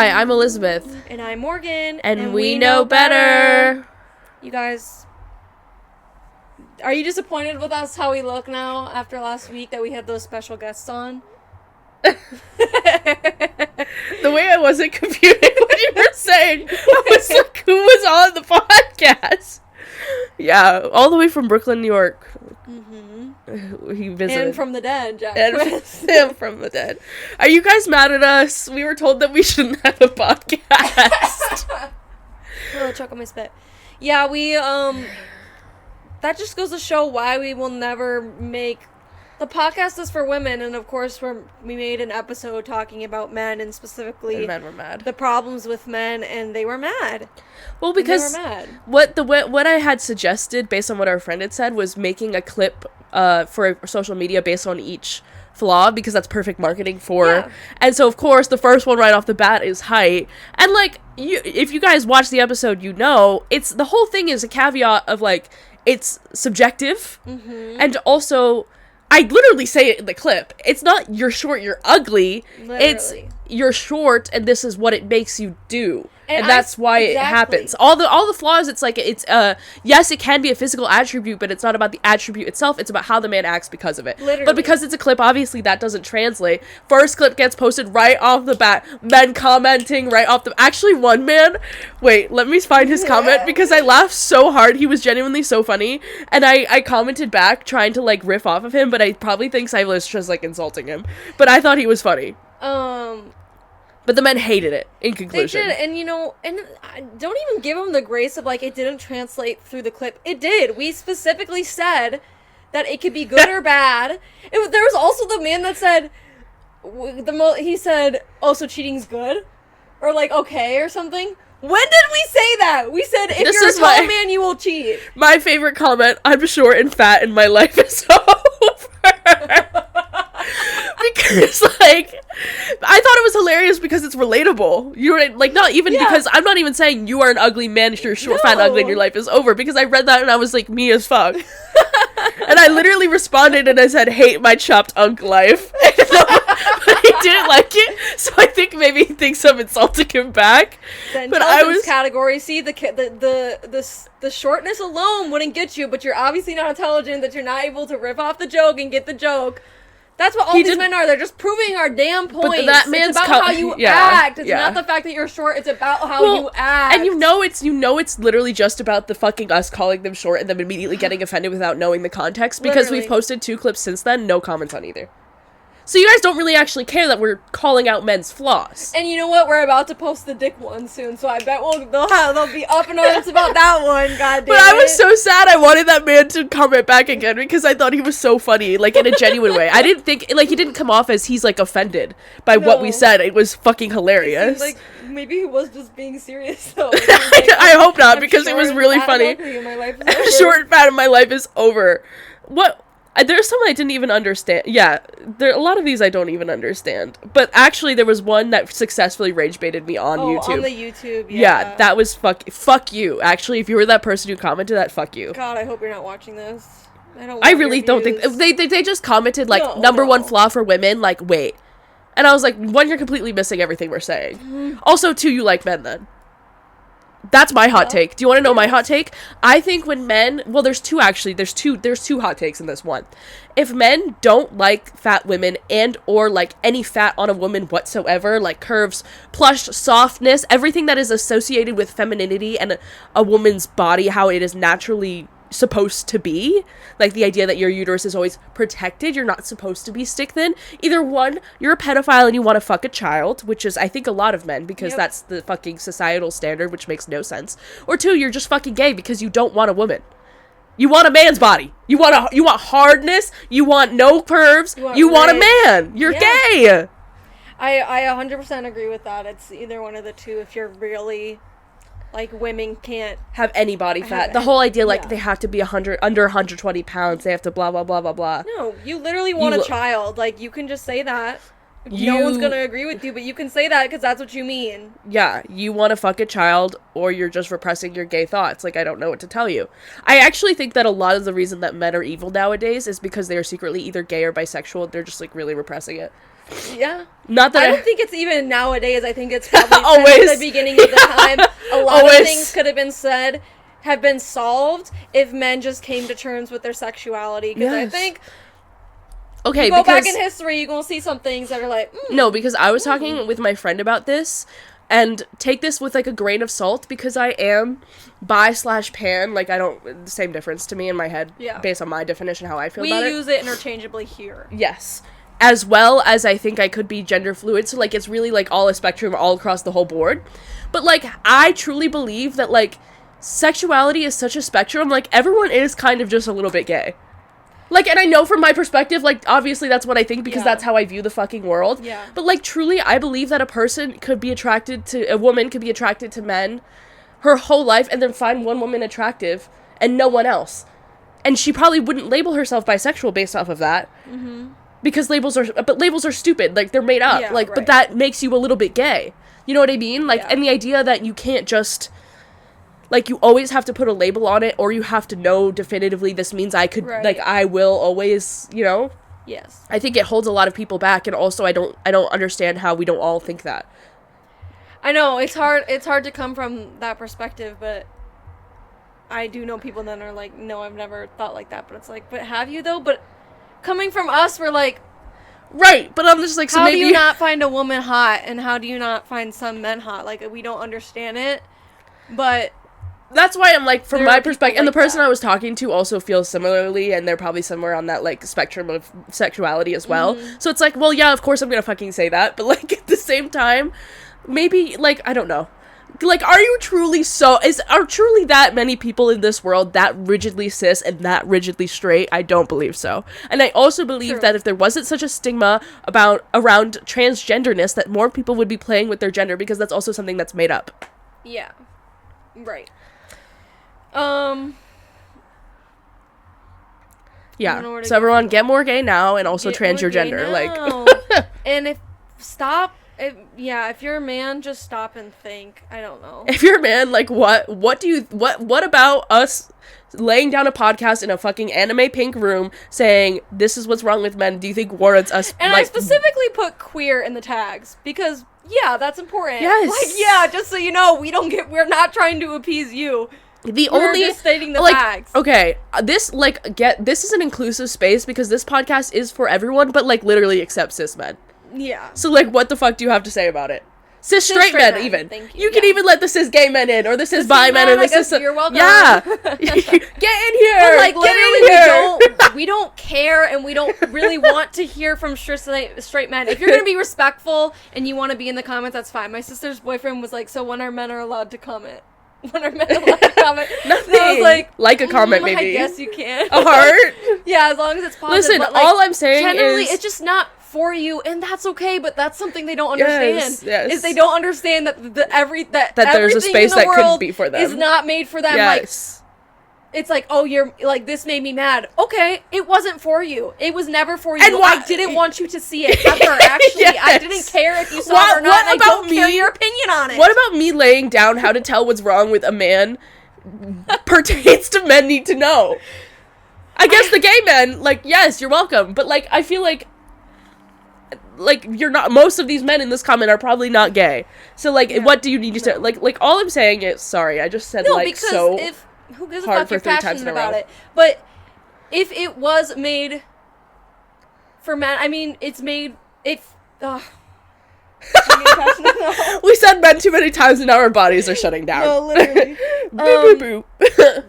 Hi, I'm Elizabeth. And I'm Morgan. And we know better. You guys, are you disappointed with us how we look now after last week that we had those special guests on? The way I wasn't computing what you were saying, I was like, who was on the podcast? Yeah, all the way from Brooklyn, New York. Mm-hmm. He visited. And from the dead, Jack. And from the dead. Are you guys mad at us? We were told that we shouldn't have a podcast. Oh, choke on my spit. Yeah, we, that just goes to show why we will never make... The podcast is for women, and of course we made an episode talking about men, and specifically... And men were mad. The problems with men, and they were mad. Well, because what I had suggested, based on what our friend had said, was making a clip for social media based on each flaw, because that's perfect marketing for... Yeah. And so, of course, the first one right off the bat is height. And, like, if you guys watch the episode, you know, the whole thing is a caveat of, like, it's subjective, and also... I literally say it in the clip. It's not you're short, you're ugly. Literally. It's you're short, and this is what it makes you do. And that's why it happens. All the flaws, it's like, it's, yes, it can be a physical attribute, but it's not about the attribute itself. It's about how the man acts because of it. Literally. But because it's a clip, obviously that doesn't translate. First clip gets posted right off the bat. Men commenting right off the... Actually, one man... Wait, let me find his comment, because I laughed so hard. He was genuinely so funny. And I commented back, trying to, like, riff off of him, but I probably think I was just, like, insulting him. But I thought he was funny. But the men hated it, in conclusion. They did, and you know, and don't even give them the grace of, like, it didn't translate through the clip. It did. We specifically said that it could be good or bad. There was also the man that said, he said, oh, so cheating's good? Or, like, okay, or something. When did we say that? We said, if you're a tall man, you will cheat. My favorite comment, I'm short and fat and my life is over. Because, like, I thought it was hilarious because it's relatable. You're, like, not even because I'm not even saying you are an ugly man if you're short, fat, and ugly and your life is over, because I read that and I was like, me as fuck. And I literally responded and I said, hate my chopped unk life. But he didn't like it, so I think maybe he thinks I'm insulting him back. The intelligence category, see, the shortness alone wouldn't get you, but you're obviously not intelligent, that you're not able to rip off the joke and get the joke. That's what all these men are. They're just proving our damn point. But that man's it's about how you act. It's not the fact that you're short. It's about how you act. And you know it's literally just about the fucking us calling them short and them immediately getting offended without knowing the context, because we've posted 2 clips since then, no comments on either. So you guys don't really actually care that we're calling out men's flaws. And you know what? We're about to post the dick one soon, so I bet they'll be up in arms about that one. God damn But I was so sad. I wanted that man to comment back again because I thought he was so funny, like, in a genuine way. I didn't think, like, he didn't come off as he's, like, offended by what we said. It was fucking hilarious. Like, maybe he was just being serious, though. Like, I hope not, because it was really funny. I'm short and fat and my life is over. What? There's some I didn't even understand. Yeah, a lot of these I don't even understand. But actually, there was one that successfully rage baited me on YouTube. On the YouTube, yeah. That was fuck you. Actually, if you were that person who commented that, fuck you. God, I hope you're not watching this. I really don't think... They just commented, like, number one flaw for women, like, wait. And I was like, 1, you're completely missing everything we're saying. Mm-hmm. Also, 2, you like men then. That's my hot take. Do you want to know my hot take? I think when men... Well, there's 2, actually. There's two hot takes in this one. If men don't like fat women and or like any fat on a woman whatsoever, like curves, plush, softness, everything that is associated with femininity and a woman's body, how it is naturally supposed to be, like the idea that your uterus is always protected, you're not supposed to be stick thin. Either 1, you're a pedophile and you want to fuck a child, which is I think a lot of men, because that's the fucking societal standard, which makes no sense. Or 2, you're just fucking gay because you don't want a woman. You want a man's body. You want hardness. You want no curves. You want a man. You're gay. I 100% agree with that. It's either one of the 2 if you're really... Like, women can't have any body fat. The whole idea, like, they have to be under 120 pounds. They have to blah, blah, blah, blah, blah. No, you literally want a child. Like, you can just say that. No one's gonna agree with you, but you can say that because that's what you mean. Yeah, you want to fuck a child, or you're just repressing your gay thoughts. Like, I don't know what to tell you. I actually think that a lot of the reason that men are evil nowadays is because they are secretly either gay or bisexual. They're just, like, really repressing it. Yeah. Not that I don't think it's even nowadays. I think it's probably always at the beginning of the time. A lot of things could have been said, have been solved if men just came to terms with their sexuality. Because I think, you go back in history, you're gonna see some things that are like, No, because I was talking with my friend about this, and take this with, like, a grain of salt, because I am bi/pan, like, I don't, the same difference to me in my head, based on my definition, how I feel about it. We use it interchangeably here. Yes. As well as I think I could be gender fluid, so, like, it's really, like, all a spectrum all across the whole board. But, like, I truly believe that, like, sexuality is such a spectrum, like, everyone is kind of just a little bit gay. Like, and I know from my perspective, like, obviously that's what I think, because that's how I view the fucking world. Yeah. But, like, truly, I believe that a woman could be attracted to men her whole life, and then find one woman attractive, and no one else. And she probably wouldn't label herself bisexual based off of that. Mm-hmm. Because labels are stupid, like, they're made up, but that makes you a little bit gay, you know what I mean, like, and the idea that you can't just, like, you always have to put a label on it, or you have to know definitively this means I could, like, I will always, you know, I think it holds a lot of people back, and also I don't understand how we don't all think that. I know, it's hard to come from that perspective, but I do know people that are like, no, I've never thought like that, but it's like, but have you though? But coming from us, we're like... Right, but I'm just like, so how maybe... do you not find a woman hot, and how do you not find some men hot? Like, we don't understand it, but... That's why I'm like, from my perspective, and the person I was talking to also feels similarly, and they're probably somewhere on that, like, spectrum of sexuality as well. Mm-hmm. So it's like, well, yeah, of course I'm gonna fucking say that, but, like, at the same time, maybe, like, I don't know. Like, are truly that many people in this world that rigidly cis and that rigidly straight? I don't believe so. And I also believe that if there wasn't such a stigma around transgenderness, that more people would be playing with their gender, because that's also something that's made up. Yeah. Right. Yeah. So everyone, get more gay now, and also trans your gender. Like, and if you're a man, just stop and think. I don't know. If you're a man, like, what about us laying down a podcast in a fucking anime pink room saying this is what's wrong with men, do you think warrants us? And, like, I specifically put queer in the tags because that's important. Yes. Like, just so you know, we're not trying to appease you. We're just stating the facts. Okay, this is an inclusive space, because this podcast is for everyone, but, like, literally except cis men. Yeah. So, like, what the fuck do you have to say about it? Cis straight men, even. Thank you can even let the cis gay men in, or the cis bi men, or the cis... You're welcome. Yeah. Get in here. But, like, literally, we don't care, and we don't really want to hear from straight men. If you're gonna be respectful and you want to be in the comments, that's fine. My sister's boyfriend was like, so when are men allowed to comment? When are men allowed to comment? Nothing. I was like a comment, maybe. I guess you can. A heart? Yeah, as long as it's positive. Listen, but, like, all I'm saying generally, is... it's just not for you, and that's okay, but that's something they don't understand. Yes. Is they don't understand that that there's a space that couldn't be for them. Is not made for them. Yes. Like, it's like, oh, you're like, this made me mad. Okay, it wasn't for you. It was never for you. And I didn't want you to see it ever. Actually, yes. I didn't care if you saw it or not. I don't care your opinion on it. What about me laying down how to tell what's wrong with a man pertains to men need to know? I guess the gay men, like, yes, you're welcome, but, like, I feel like you're not, most of these men in this comment are probably not gay. So, like, what do you need to say? Like, all I'm saying is, sorry, I just said, so who gives a fuck, you're passionate about it. But if it was made for men, I mean, it's made, we said men too many times and now our bodies are shutting down. No, literally. Boo.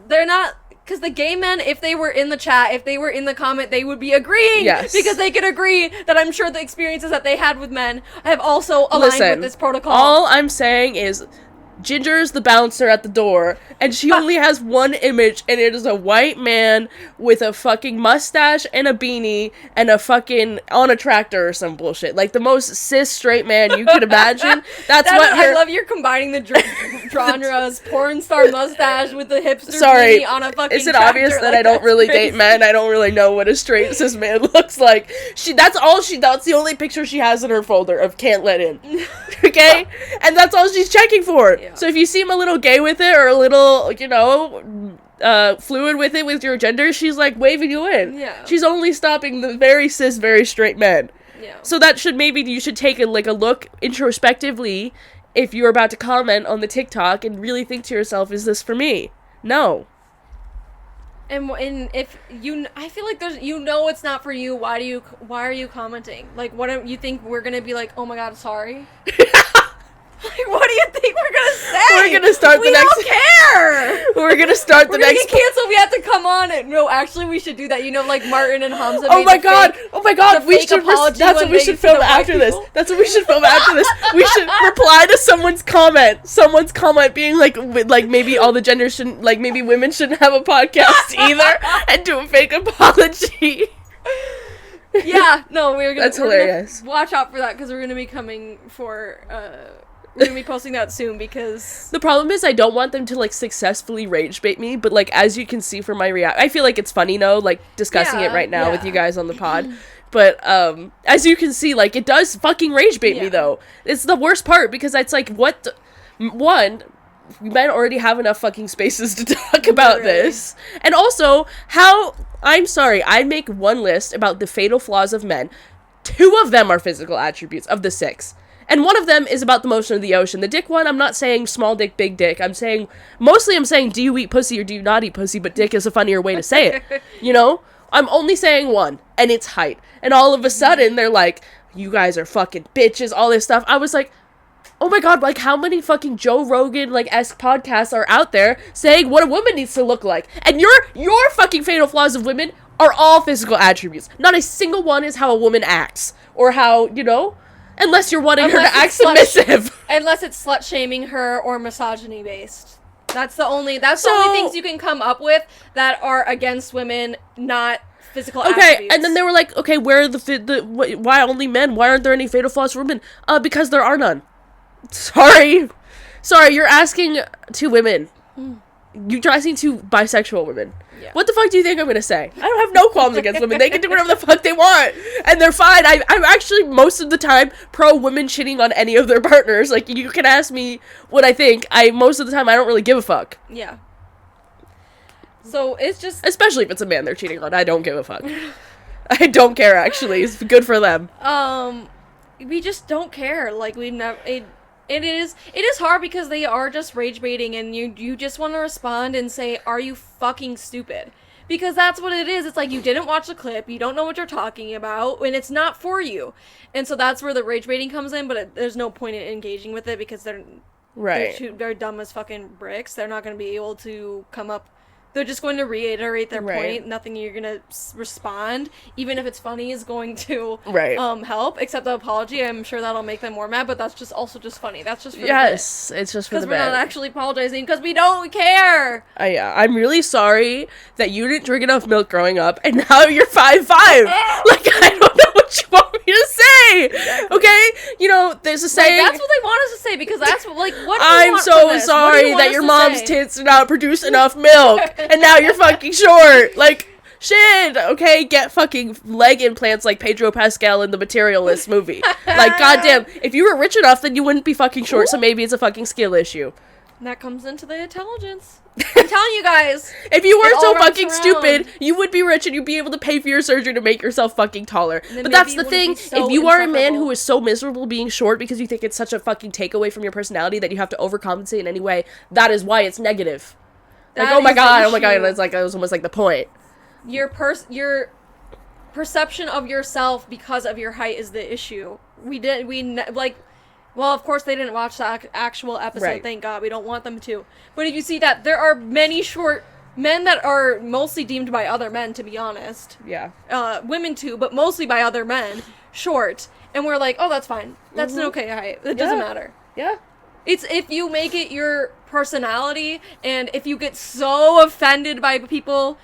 They're not, because the gay men, if they were in the chat, if they were in the comment, they would be agreeing. Yes. Because they could agree that I'm sure the experiences that they had with men have also aligned with this protocol. All I'm saying is, Ginger's the bouncer at the door, and she only has one image, and it is a white man with a fucking mustache and a beanie and a fucking on a tractor or some bullshit. Like, the most cis straight man you could imagine. I love you're combining the genres. Porn star mustache with the hipster beanie on a fucking is it tractor? obvious that I don't really date men? I don't really know what a straight cis man looks like. That's the only picture she has in her folder of can't let in. Okay? And that's all she's checking for. Yeah. So if you seem a little gay with it, or a little, fluid with it with your gender, she's, like, waving you in. Yeah. She's only stopping the very cis, very straight men. Yeah. So that should, maybe you should take a look introspectively if you're about to comment on the TikTok and really think to yourself, is this for me? No. And if you, I feel like there's, it's not for you. Why are you commenting? Like, what, you think we're gonna be like, oh my god, sorry? Like, what do you think we're gonna say? We're gonna start we don't care. We're gonna start the next. We're gonna get canceled. We have to come on it. No, actually, we should do that. Like Martin and Hamza. Oh my god! We should. That's what we should film after this. That's what we should film after this. We should reply to someone's comment being like maybe all the genders shouldn't, like maybe women shouldn't have a podcast either, and do a fake apology. Yeah. No, That's hilarious. Watch out for that, because we're gonna be coming for. We're gonna be posting that soon, because the problem is I don't want them to successfully rage bait me, but as you can see from my I feel like it's funny discussing it right now with you guys on the pod. But as you can see, it does fucking rage bait me though. It's the worst part, because it's one, men already have enough fucking spaces to talk about this. And also, I'm sorry, I make one list about the fatal flaws of men. 2 of them are physical attributes of the 6. And one of them is about the motion of the ocean. The dick one, I'm not saying small dick, big dick. I'm saying, do you eat pussy or do you not eat pussy? But dick is a funnier way to say it. I'm only saying one, and it's height. And all of a sudden, they're like, you guys are fucking bitches, all this stuff. I was like, oh my god, how many fucking Joe Rogan, esque podcasts are out there saying what a woman needs to look like? And your fucking fatal flaws of women are all physical attributes. Not a single one is how a woman acts. Or how, unless you're wanting her to act submissive. Unless it's slut-shaming her or misogyny-based. That's the only things you can come up with that are against women, not physical attributes. Okay, and then they were like, okay, where are why only men? Why aren't there any fatal flaws for women? Because there are none. Sorry, you're asking 2 women. You're asking 2 bisexual women. Yeah. What the fuck do you think I'm gonna say? I don't have no qualms against women. They can do whatever the fuck they want, and they're fine. I'm actually most of the time pro women shitting on any of their partners. You can ask me what I think. Most of the time I don't really give a fuck. Yeah. So it's just, especially if it's a man they're cheating on, I don't give a fuck. I don't care. Actually, it's good for them. We just don't care. We never. It is hard, because they are just rage baiting, and you just want to respond and say, are you fucking stupid? Because that's what it is. It's you didn't watch the clip, you don't know what you're talking about, and it's not for you. And so that's where the rage baiting comes in, but there's no point in engaging with it, because they're dumb as fucking bricks. They're not going to be able to come up. They're just going to reiterate their point. Nothing you're going to respond, even if it's funny, is going to help, except the apology. I'm sure that'll make them more mad, but that's also just funny. That's just for the bit. It's just for the bit. Because we're not actually apologizing, because we don't care. Yeah, I'm really sorry that you didn't drink enough milk growing up, and now you're 5'5". I don't know what you want me to say. Exactly. Okay? There's a saying. That's what they want us to say, because that's what do you I'm want so from this? sorry that your mom's tits did not produce enough milk. And now you're fucking short. Shit. Okay, get fucking leg implants like Pedro Pascal in the Materialists movie. Goddamn. If you were rich enough, then you wouldn't be fucking short, so maybe it's a fucking skill issue. And that comes into the intelligence. I'm telling you guys. If you weren't so fucking stupid, you would be rich and you'd be able to pay for your surgery to make yourself fucking taller. But that's the thing. If you are a man who is so miserable being short because you think it's such a fucking takeaway from your personality that you have to overcompensate in any way, that is why it's negative. Oh my god, it's that was almost the point. Your perception of yourself because of your height is the issue. Well, of course they didn't watch the actual episode, thank god, we don't want them to. But if you see that there are many short men that are mostly deemed by other men, to be honest. Yeah. Women too, but mostly by other men, short. And we're like, oh, that's fine. That's an okay height. It doesn't matter. Yeah. It's if you make it your personality, and if you get so offended by people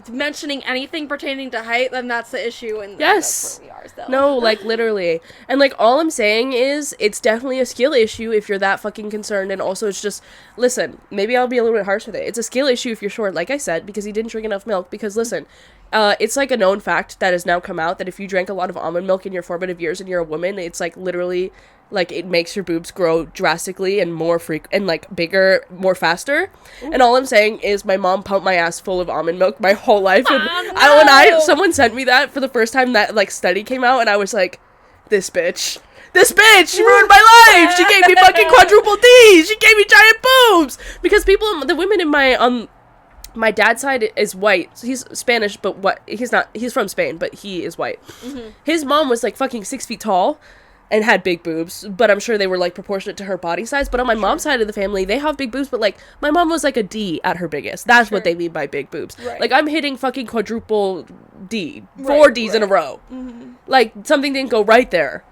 mentioning anything pertaining to height, then that's the issue, and that's where we are still. No, literally. And all I'm saying is it's definitely a skill issue if you're that fucking concerned, and also it's just, listen, maybe I'll be a little bit harsh with it. It's a skill issue if you're short, like I said, because he didn't drink enough milk, because listen, it's a known fact that has now come out that if you drank a lot of almond milk in your formative years and you're a woman, it's literally like, it makes your boobs grow drastically and more and, like, bigger, more faster. Ooh. And all I'm saying is my mom pumped my ass full of almond milk my whole life. And someone sent me that for the first time that, like, study came out, and I was like, this bitch, she ruined my life. She gave me fucking quadruple D's. She gave me giant boobs. Because the women in my dad's side is white. So he's Spanish, but he's from Spain, but he is white. Mm-hmm. His mom was, like, fucking 6 feet tall and had big boobs, but I'm sure they were, like, proportionate to her body size. But on my mom's side of the family, they have big boobs, but, like, my mom was, like, a D at her biggest. That's what they mean by big boobs. Right. Like, I'm hitting fucking quadruple D. 4 Ds in a row. Mm-hmm. Like, something didn't go right there.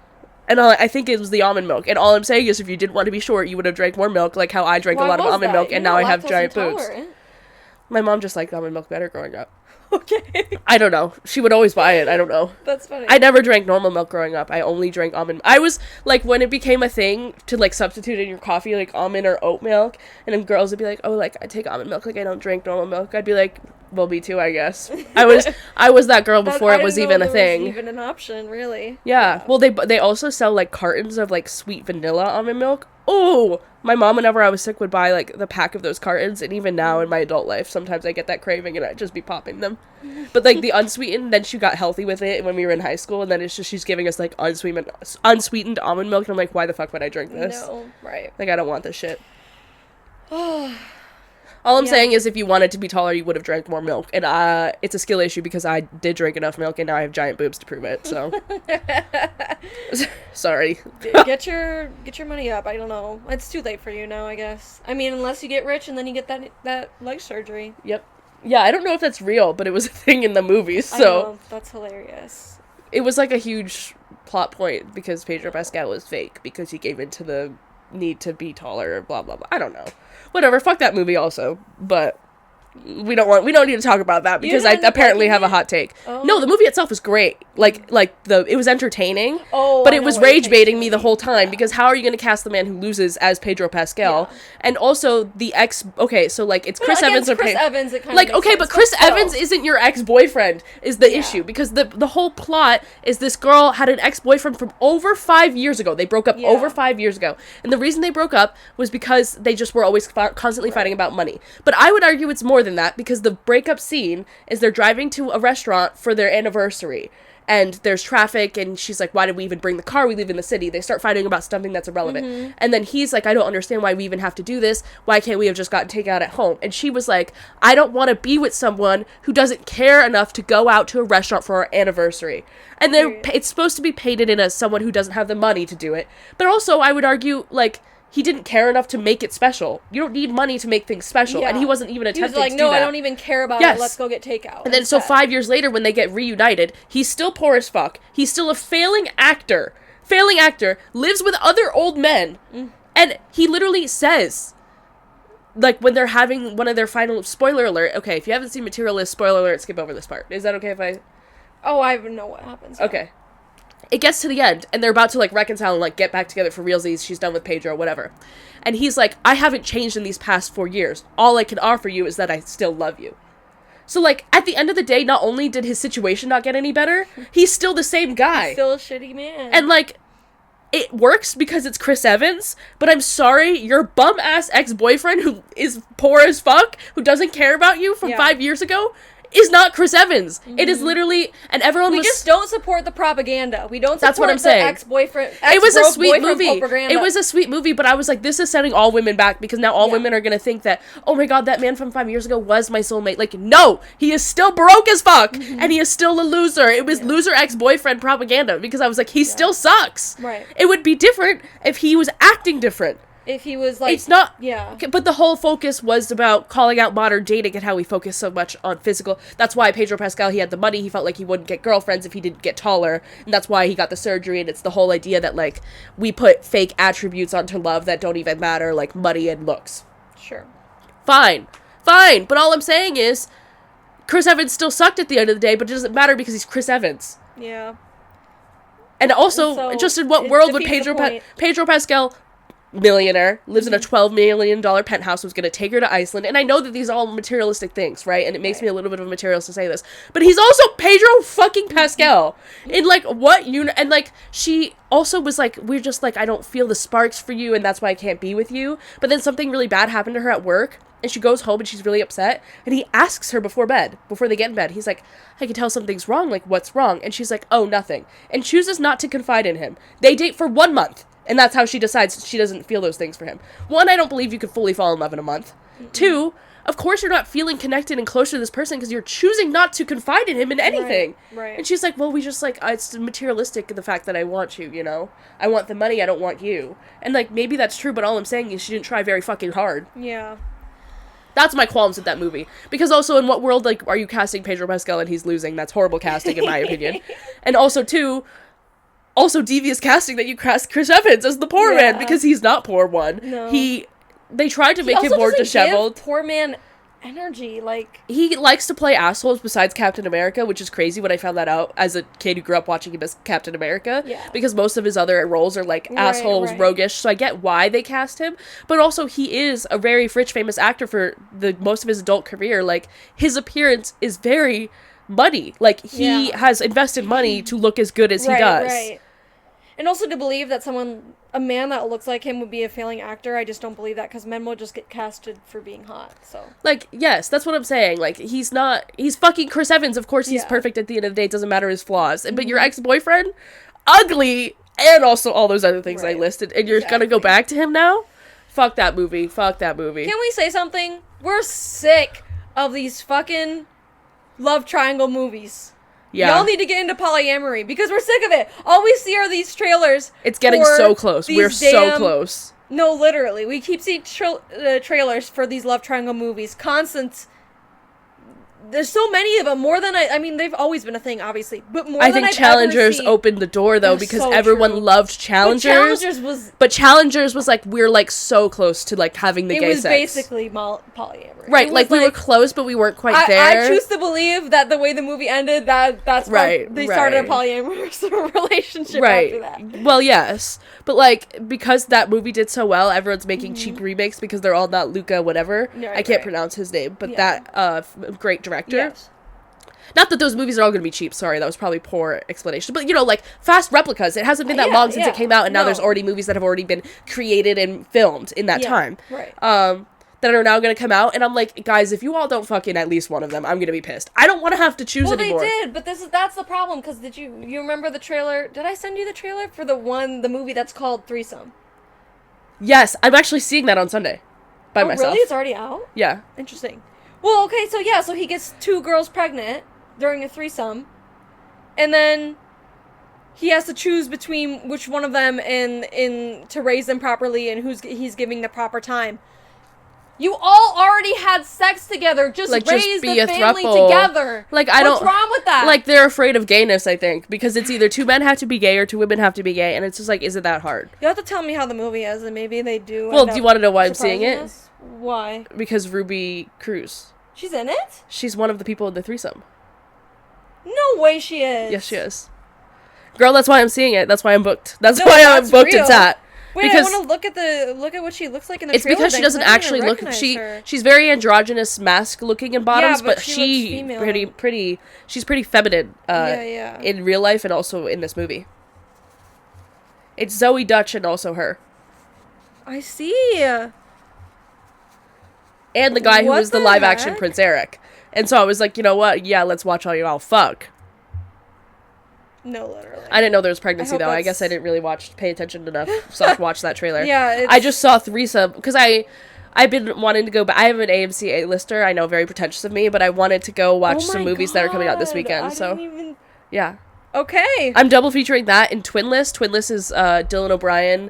And I think it was the almond milk. And all I'm saying is if you didn't want to be short, you would have drank more milk, like how I drank a lot of almond milk, and now I have giant boobs. My mom just liked almond milk better growing up. Okay. I don't know. She would always buy it. I don't know. That's funny. I never drank normal milk growing up. I only drank almond. I was, like, when it became a thing to, like, substitute in your coffee, like, almond or oat milk, and then girls would be like, oh, like, I take almond milk, like, I don't drink normal milk. I'd be like, well, me too, I guess. I was that girl before it was even a thing. Was even an option, really. Yeah. Well, they also sell, like, cartons of, like, sweet vanilla almond milk. Oh, my mom, whenever I was sick, would buy, like, the pack of those cartons, and even now in my adult life, sometimes I get that craving, and I'd just be popping them. But, like, the unsweetened, then she got healthy with it when we were in high school, and then it's just, she's giving us, like, unsweetened almond milk, and I'm like, why the fuck would I drink this? No, right. Like, I don't want this shit. All I'm saying is if you wanted to be taller, you would have drank more milk. And it's a skill issue because I did drink enough milk and now I have giant boobs to prove it. So, sorry. Get your money up. I don't know. It's too late for you now, I guess. I mean, unless you get rich and then you get that leg surgery. Yep. Yeah, I don't know if that's real, but it was a thing in the movies. So I know. That's hilarious. It was like a huge plot point because Pedro Pascal was fake because he gave in to the need to be taller, blah blah blah. I don't know. Whatever, fuck that movie also, but we don't need to talk about that because I apparently have a hot take. Oh. No, the movie itself was great. It was entertaining. Oh, but it was rage baiting me the whole time because how are you going to cast the man who loses as Pedro Pascal? Yeah. And also the it's Chris Evans or Chris Evans. It kind of okay, but Chris Evans isn't your ex-boyfriend is the issue because the whole plot is this girl had an ex-boyfriend from over 5 years ago. They broke up over 5 years ago, and the reason they broke up was because they just were always constantly fighting about money. But I would argue it's more than that because the breakup scene is they're driving to a restaurant for their anniversary and there's traffic and she's like, why did we even bring the car? We live in the city. They start fighting about something that's irrelevant. Mm-hmm. And then he's like, I don't understand why we even have to do this. Why can't we have just gotten takeout at home? And she was like, I don't want to be with someone who doesn't care enough to go out to a restaurant for our anniversary. And it's supposed to be painted in as someone who doesn't have the money to do it. But also I would argue like he didn't care enough to make it special. You don't need money to make things special. Yeah. And he wasn't even attempting to do that. He was like, no, I don't even care about it. Let's go get takeout. And then so 5 years later when they get reunited, he's still poor as fuck. He's still a failing actor, lives with other old men. Mm. And he literally says, like, when they're having one of their final, spoiler alert, okay, if you haven't seen Materialists, spoiler alert, skip over this part. Is that okay if I... Oh, I know what happens. Yeah. Okay. It gets to the end, and they're about to, like, reconcile and, like, get back together for realsies. She's done with Pedro, whatever. And he's like, I haven't changed in these past 4 years. All I can offer you is that I still love you. So, like, at the end of the day, not only did his situation not get any better, he's still the same guy. He's still a shitty man. And, like, it works because it's Chris Evans, but I'm sorry, your bum-ass ex-boyfriend who is poor as fuck, who doesn't care about you from 5 years ago, is not Chris Evans. Mm-hmm. It is literally, and everyone we just don't support the propaganda. We don't support that's what I'm saying. Ex-boyfriend. It was a sweet movie. Propaganda. It was a sweet movie, but I was like, this is setting all women back because now all women are going to think that, oh my god, that man from 5 years ago was my soulmate. Like, no, he is still broke as fuck, and he is still a loser. It was loser ex-boyfriend propaganda because I was like, he still sucks. Right. It would be different if he was acting different. If he was like... It's not... Yeah. But the whole focus was about calling out modern dating and how we focus so much on physical. That's why Pedro Pascal, he had the money. He felt like he wouldn't get girlfriends if he didn't get taller. And that's why he got the surgery. And it's the whole idea that, like, we put fake attributes onto love that don't even matter, like money and looks. Sure. Fine. But all I'm saying is, Chris Evans still sucked at the end of the day, but it doesn't matter because he's Chris Evans. Yeah. And also, just in what world would Pedro Pascal... millionaire, lives in a $12 million penthouse, was going to take her to Iceland. And I know that these are all materialistic things, right? And it makes me a little bit of a materialist to say this. But he's also Pedro fucking Pascal. And, like, and, like, she also was like, we're just, like, I don't feel the sparks for you, and that's why I can't be with you. But then something really bad happened to her at work, and she goes home, and she's really upset. And he asks her before they get in bed, he's like, I can tell something's wrong. Like, what's wrong? And she's like, oh, nothing. And chooses not to confide in him. They date for 1 month. And that's how she decides she doesn't feel those things for him. 1, I don't believe you could fully fall in love in a month. Mm-hmm. 2, of course you're not feeling connected and close to this person because you're choosing not to confide in him in anything. Right. And she's like, well, we just, like, it's materialistic in the fact that I want you, you know? I want the money, I don't want you. And, like, maybe that's true, but all I'm saying is she didn't try very fucking hard. Yeah. That's my qualms with that movie. Because also, in what world, like, are you casting Pedro Pascal and he's losing? That's horrible casting, in my opinion. And also, 2... also devious casting that you cast Chris Evans as the poor man, because he's not poor one. No. They tried to make him more disheveled. Poor man energy, like, he likes to play assholes besides Captain America, which is crazy when I found that out as a kid who grew up watching him as Captain America. Yeah. Because most of his other roles are like assholes, roguish, so I get why they cast him. But also he is a very rich, famous actor for the most of his adult career. Like, his appearance is very money. Like, he has invested money to look as good as he does. Right. And also to believe that a man that looks like him would be a failing actor, I just don't believe that, because men will just get casted for being hot, so. Like, yes, that's what I'm saying. Like, he's fucking Chris Evans, of course he's perfect at the end of the day, it doesn't matter his flaws. Mm-hmm. But your ex-boyfriend, ugly, and also all those other things I listed, and you're gonna go back to him now? Fuck that movie. Can we say something? We're sick of these fucking love triangle movies. Yeah. Y'all need to get into polyamory, because we're sick of it. All we see are these trailers. It's getting so close. We're so close. No, literally. We keep seeing trailers for these love triangle movies. Constant. There's so many of them. More than I mean, they've always been a thing, obviously. But more than I've Challengers opened the door, though, because so everyone loved Challengers. But Challengers was like, we're like so close to like having the gay sex. It was basically polyamory. Right, like we were close, but we weren't quite there. I choose to believe that the way the movie ended, that's why they started a polyamorous relationship after that. Well, yes. But like, because that movie did so well, everyone's making cheap remakes because they're all not Luca whatever. I can't pronounce his name, but that great director. Yes. Not that those movies are all going to be cheap, sorry, that was probably poor explanation. But, you know, like, Fast Replicas, it hasn't been that long since it came out, and now there's already movies that have already been created and filmed in that time. Right. That are now going to come out, and I'm like, guys, if you all don't fucking at least one of them, I'm going to be pissed. I don't want to have to choose anymore. Well, they did, but that's the problem, because you remember the trailer? Did I send you the trailer for the movie that's called Threesome? Yes, I'm actually seeing that on Sunday by myself. Really? It's already out? Yeah. Interesting. Well, okay, so he gets 2 girls pregnant during a threesome, and then he has to choose between which one of them in to raise them properly and he's giving the proper time. You all already had sex together. Just like, raise the family together. Like, what's wrong with that? Like, they're afraid of gayness, I think, because it's either 2 men have to be gay or 2 women have to be gay, and it's just like, is it that hard? You have to tell me how the movie is, and maybe they do. Well, do you want to know why I'm seeing it? Why? Because Ruby Cruz. She's in it? She's one of the people in the threesome. No way she is. Yes, she is. Girl, that's why I'm seeing it. That's why I'm booked. That's why I'm booked at that. Wait, because I want to look at what she looks like in the trailer. It's because she doesn't actually look. She's very androgynous, mask looking in bottoms, but she's pretty feminine. In real life and also in this movie. It's Zoe Dutch and also her. I see. And the guy who was the live action Prince Eric. And so I was like, you know what? Yeah, let's watch all you all fuck. No, literally. I didn't know there was pregnancy, though. I guess I didn't really pay attention enough to watch that trailer. Yeah, I just saw Threesome, because I've been wanting to go back. I have an AMC A-lister, I know, very pretentious of me, but I wanted to go watch some movies that are coming out this weekend, yeah. Okay. I'm double featuring that in Twin List. Twin List is Dylan O'Brien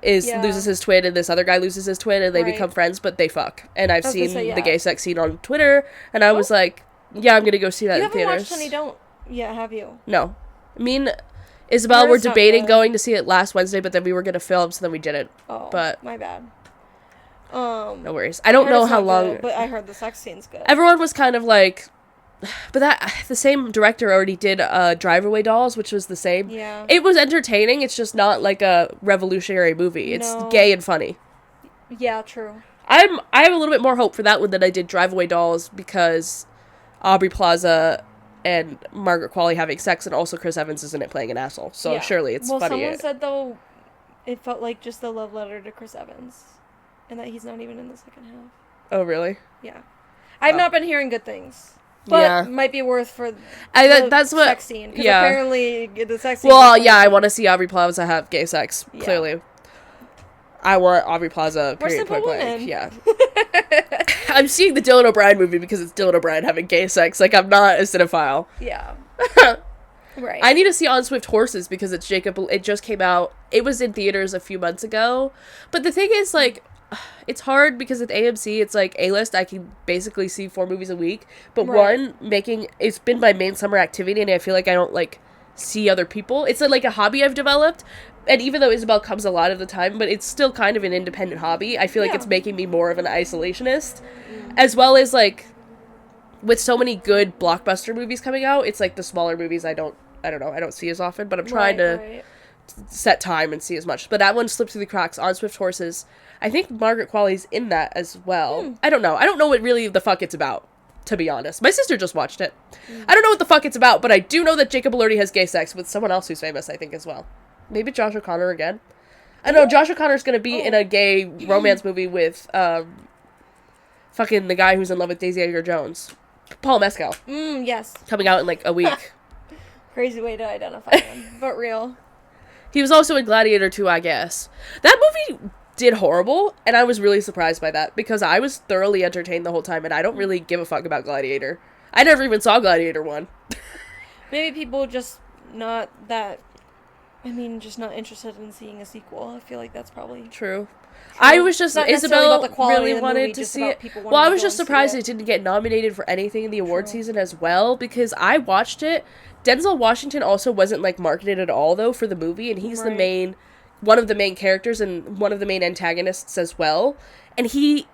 loses his twin, and this other guy loses his twin, and they become friends, but they fuck. And I've seen the gay sex scene on Twitter, and I was like, yeah, I'm gonna go see that in theaters. You haven't watched Honey Don't yet, have you? No. Me and Isabel were debating going to see it last Wednesday, but then we were going to film, so then we didn't. Oh, but my bad. No worries. I don't know how long... Good, but I heard the sex scene's good. Everyone was kind of like, but that the same director already did Drive Away Dolls, which was the same. Yeah. It was entertaining. It's just not like a revolutionary movie. It's gay and funny. Yeah, true. I have a little bit more hope for that one than I did Drive Away Dolls because Aubrey Plaza and Margaret Qualley having sex, and also Chris Evans is in it playing an asshole. So surely it's funny. Well, someone said, though, it felt like just a love letter to Chris Evans. And that he's not even in the second half. Oh, really? Yeah. I've not been hearing good things. But might be worth for that's what, sex scene. Because apparently the sex scene... Well, yeah, I want to see Aubrey Plaza have gay sex, clearly. I want Aubrey Plaza, period, point blank. Yeah. I'm seeing the Dylan O'Brien movie because it's Dylan O'Brien having gay sex. Like, I'm not a cinephile. Yeah. Right. I need to see On Swift Horses because it's it just came out. It was in theaters a few months ago. But the thing is, like, it's hard because with AMC, it's like A-list. I can basically see 4 movies a week. But it's been my main summer activity, and I feel like I don't, like, see other people. It's like a hobby I've developed. And even though Isabel comes a lot of the time, but it's still kind of an independent hobby. I feel like it's making me more of an isolationist. As well as, like, with so many good blockbuster movies coming out, it's like the smaller movies I don't see as often. But I'm trying to set time and see as much. But that one slipped through the cracks. On Swift Horses. I think Margaret Qualley's in that as well. I don't know. I don't know what really the fuck it's about, to be honest. My sister just watched it. I don't know what the fuck it's about, but I do know that Jacob Elordi has gay sex with someone else who's famous, I think, as well. Maybe Josh O'Connor again. I know Josh O'Connor's gonna be in a gay romance movie with fucking the guy who's in love with Daisy Edgar Jones. Paul Mescal. Yes. Coming out in like a week. Crazy way to identify him, but real. He was also in Gladiator 2, I guess. That movie did horrible, and I was really surprised by that because I was thoroughly entertained the whole time, and I don't really give a fuck about Gladiator. I never even saw Gladiator 1. Maybe people just not that... just not interested in seeing a sequel. I feel like that's probably true. I was just... Isabel really wanted movie, to see it. Well, I was just surprised it didn't get nominated for anything in the award season as well, because I watched it. Denzel Washington also wasn't, like, marketed at all, though, for the movie, and he's one of the main characters and one of the main antagonists as well, and he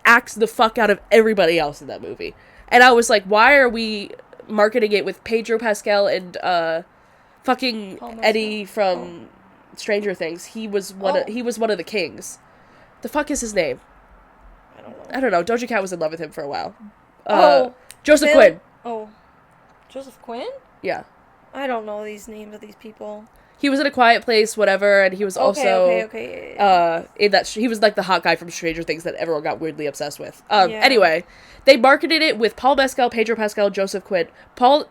acts the fuck out of everybody else in that movie. And I was like, why are we marketing it with Pedro Pascal and, fucking Eddie from Stranger Things? He was one of the kings. The fuck is his name? I don't know. Doja Cat was in love with him for a while. Joseph Quinn. Oh. Joseph Quinn? Yeah. I don't know these names of these people. He was in A Quiet Place, whatever, and he was also in that he was like the hot guy from Stranger Things that everyone got weirdly obsessed with. Anyway, they marketed it with Paul Mescal, Pedro Pascal, Joseph Quinn. Paul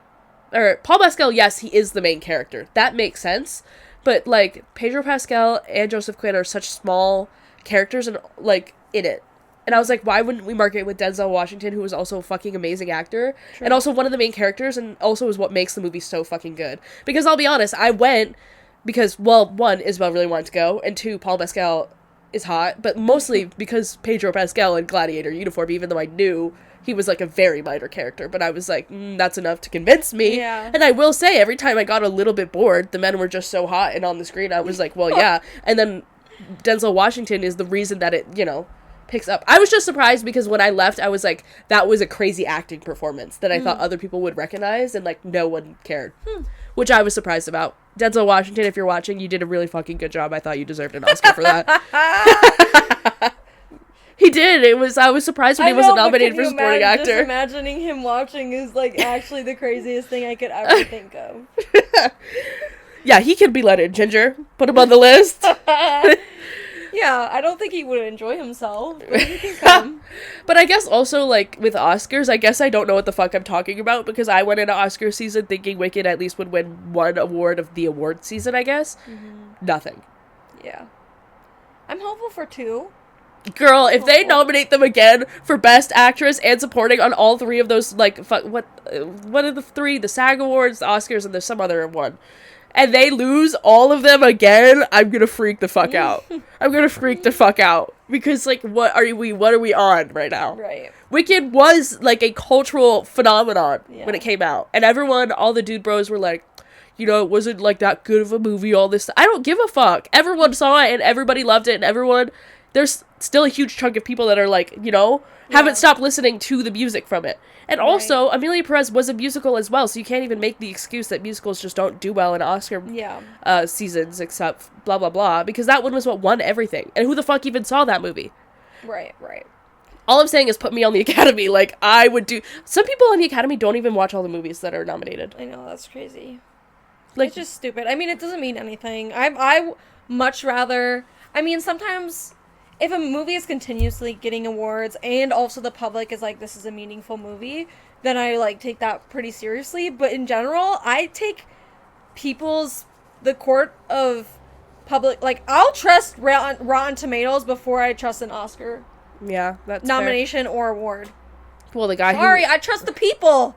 Mescal, yes, he is the main character. That makes sense. But, like, Pedro Pascal and Joseph Quinn are such small characters and, like, in it. And I was like, why wouldn't we market it with Denzel Washington, who is also a fucking amazing actor, and also one of the main characters, and also is what makes the movie so fucking good. Because I'll be honest, I went because, well, 1, Isabel really wanted to go, and 2, Paul Mescal is hot, but mostly because Pedro Pascal in Gladiator uniform, even though I knew he was, like, a very minor character, but I was like, that's enough to convince me. Yeah. And I will say, every time I got a little bit bored, the men were just so hot and on the screen, I was like, well, yeah. And then Denzel Washington is the reason that it, picks up. I was just surprised because when I left, I was like, that was a crazy acting performance that I thought other people would recognize, and, like, no one cared. Which I was surprised about. Denzel Washington, if you're watching, you did a really fucking good job. I thought you deserved an Oscar for that. He did. I was surprised when he wasn't nominated for supporting actor. Just imagining him watching is, like, actually the craziest thing I could ever think of. Yeah, he could be let in, Ginger. Put him on the list. Yeah, I don't think he would enjoy himself, but he can come. But I guess also, like, with Oscars, I guess I don't know what the fuck I'm talking about, because I went into Oscar season thinking Wicked at least would win one award of the award season, I guess. Nothing. Yeah. I'm hopeful for 2. Girl, if they nominate them again for Best Actress and Supporting on all 3 of those, like, what are the 3? The SAG Awards, the Oscars, and there's some other one. And they lose all of them again, I'm gonna freak the fuck out. I'm gonna freak the fuck out. Because, like, what are we on right now? Right. Wicked was, like, a cultural phenomenon when it came out. And everyone, all the dude bros were like, it wasn't, like, that good of a movie, all this stuff. I don't give a fuck. Everyone saw it, and everybody loved it, and there's still a huge chunk of people that are like, you know, haven't stopped listening to the music from it. And also, Amelia Perez was a musical as well, so you can't even make the excuse that musicals just don't do well in Oscar seasons, except blah, blah, blah, because that one was what won everything. And who the fuck even saw that movie? Right. All I'm saying is put me on the Academy. Like, I would do... Some people on the Academy don't even watch all the movies that are nominated. I know, that's crazy. Like, it's just stupid. I mean, it doesn't mean anything. I much rather... I mean, sometimes... If a movie is continuously getting awards and also the public is like, this is a meaningful movie, then I, like, take that pretty seriously. But in general, I take the court of public, like, I'll trust Rotten Tomatoes before I trust an Oscar. Yeah, that's nomination fair. Or award. Well, the guy I trust the people.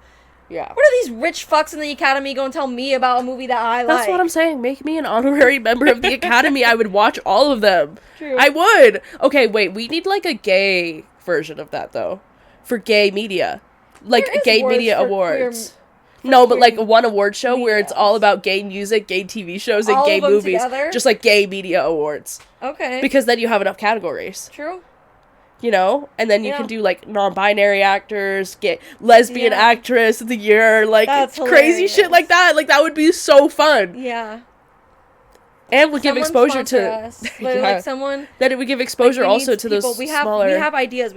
Yeah. What are these rich fucks in the Academy going to tell me about a movie that I like? That's what I'm saying. Make me an honorary member of the Academy. I would watch all of them. True. I would. Okay, wait. We need, like, a gay version of that, though. For gay media. Like, gay media awards. No, but, like, one award show where it's all about gay music, gay TV shows, and gay movies. Together? Just, like, gay media awards. Okay. Because then you have enough categories. True. You know, and then you can do like non-binary actors, get lesbian actress of the year, like crazy shit like that. Like that would be so fun. Yeah. And would give exposure to like someone that it would give exposure also to those smaller. We have ideas.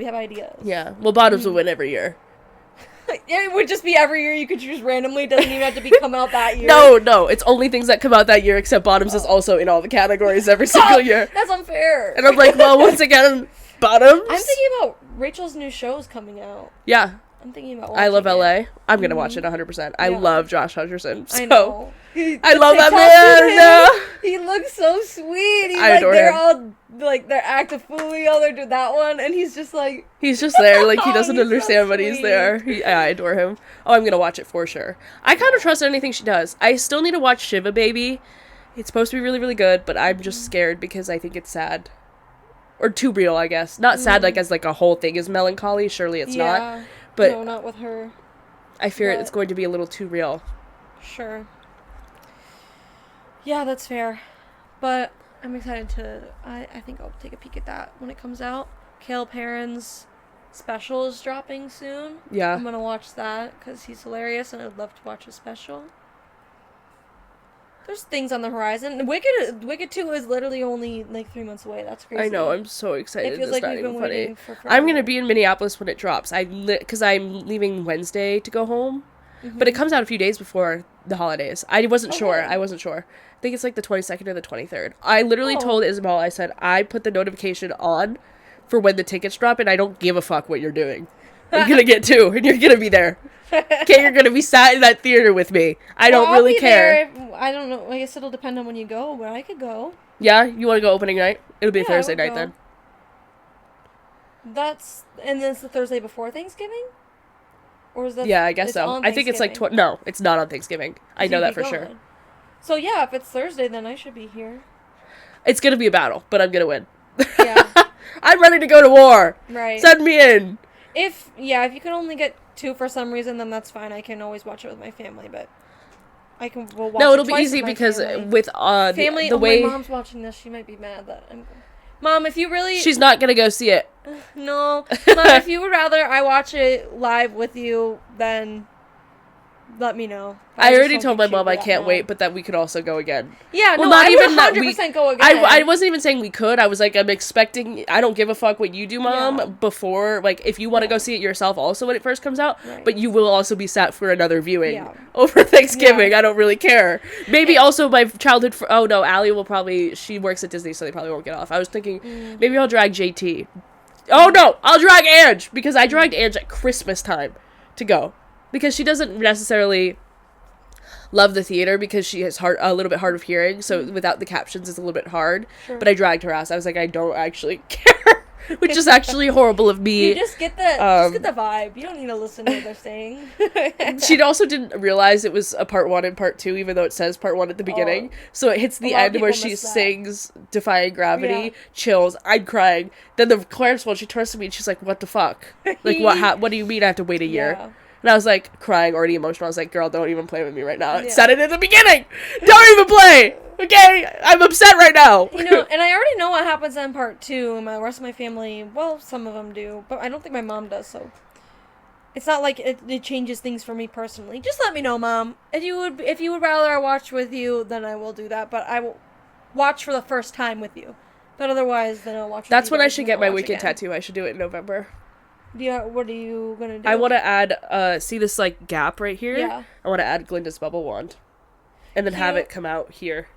Yeah. Well, Bottoms will win every year. It would just be every year you could choose randomly. It doesn't even have to be come out that year. No. It's only things that come out that year, except Bottoms is also in all the categories every single year. That's unfair. And I'm like, well, once again, Bottoms. I'm thinking about Rachel's new shows coming out. Yeah. I'm thinking about I Love LA. I'm going to watch it 100%. I love Josh Hutcherson. So. I know. I love that man. He looks so sweet. I adore they're him. all like they're actively all they're doing that one, and he's just there. Like he doesn't understand but he's there. I adore him. Oh, I'm gonna watch it for sure. I kind of trust anything she does. I still need to watch Shiva Baby. It's supposed to be really, really good, but I'm just scared because I think it's sad. Or too real, I guess. Not sad like as like a whole thing is melancholy. Surely it's not. But no, not with her. I fear it's going to be a little too real. Sure. Yeah, that's fair. But I'm excited to... I think I'll take a peek at that when it comes out. Kale Perrin's special is dropping soon. Yeah. I'm going to watch that because he's hilarious and I'd love to watch his special. There's things on the horizon. Wicked 2 is literally only like 3 months away. That's crazy. I know. I'm so excited. It feels it's like we've been waiting for forever. I'm going to be in Minneapolis when it drops. Because I'm leaving Wednesday to go home. Mm-hmm. But it comes out a few days before the holidays. I wasn't sure. Really? I wasn't sure. I think it's like the 22nd or the 23rd. I literally told Isabel, I said, I put the notification on for when the tickets drop, and I don't give a fuck what you're doing. I'm going to get 2, and you're going to be there. Okay, you're going to be sat in that theater with me. I don't really care. I don't know. I guess it'll depend on when you go, but I could go. Yeah? You want to go opening night? It'll be a Thursday night then. And then it's the Thursday before Thanksgiving? Or is that... Yeah, I guess so. I think it's like... No, it's not on Thanksgiving. I know that for sure. So yeah, if it's Thursday, then I should be here. It's going to be a battle, but I'm going to win. Yeah. I'm ready to go to war. Right. Send me in. If you can only get 2 for some reason, then that's fine. I can always watch it with my family, but we'll watch it'll be easy because with family, the way my mom's watching this, she might be mad that I'm... Mom, if you really... She's not going to go see it. No. Mom, if you would rather I watch it live with you, then let me know. I already told my mom I can't wait, but that we could also go again. Yeah, well, no, not I even would 100% go again. I wasn't even saying we could. I was like, I'm expecting... I don't give a fuck what you do, Mom, before... Like, if you want to go see it yourself also when it first comes out, but you will also be sat for another viewing over Thanksgiving. Yeah. I don't really care. Maybe also my childhood... Oh, no, Allie will probably... She works at Disney, so they probably won't get off. I was thinking, maybe I'll drag JT. Oh, no! I'll drag Ange! Because I dragged Ange at Christmas time to go. Because she doesn't necessarily... love the theater because she has a little bit hard of hearing, so without the captions it's a little bit hard. Sure. But I dragged her ass. I was like, I don't actually care, which is actually horrible of me. You just get the vibe. You don't need to listen to what they're saying. She also didn't realize it was a part 1 and part 2, even though it says part 1 at the beginning. So it hits the end where she sings "Defying Gravity," chills. I'm crying. Then the Clarence one, she turns to me and she's like, "What the fuck? Like what? What do you mean I have to wait a year?" And I was like crying, already emotional. I was like, girl, don't even play with me right now. I said it in the beginning. Don't even play. Okay? I'm upset right now. You know, and I already know what happens in part 2. The rest of my family, well, some of them do, but I don't think my mom does, so it's not like it changes things for me personally. Just let me know, Mom. If you would rather I watch with you, then I will do that, but I will watch for the first time with you. But otherwise, then I'll watch with That's you when I guys should and get I'll my watch Wicked again. tattoo. I should do it in November. What are you gonna do? I want to add, see this, like, gap right here? Yeah. I want to add Glinda's bubble wand. And then have it come out here.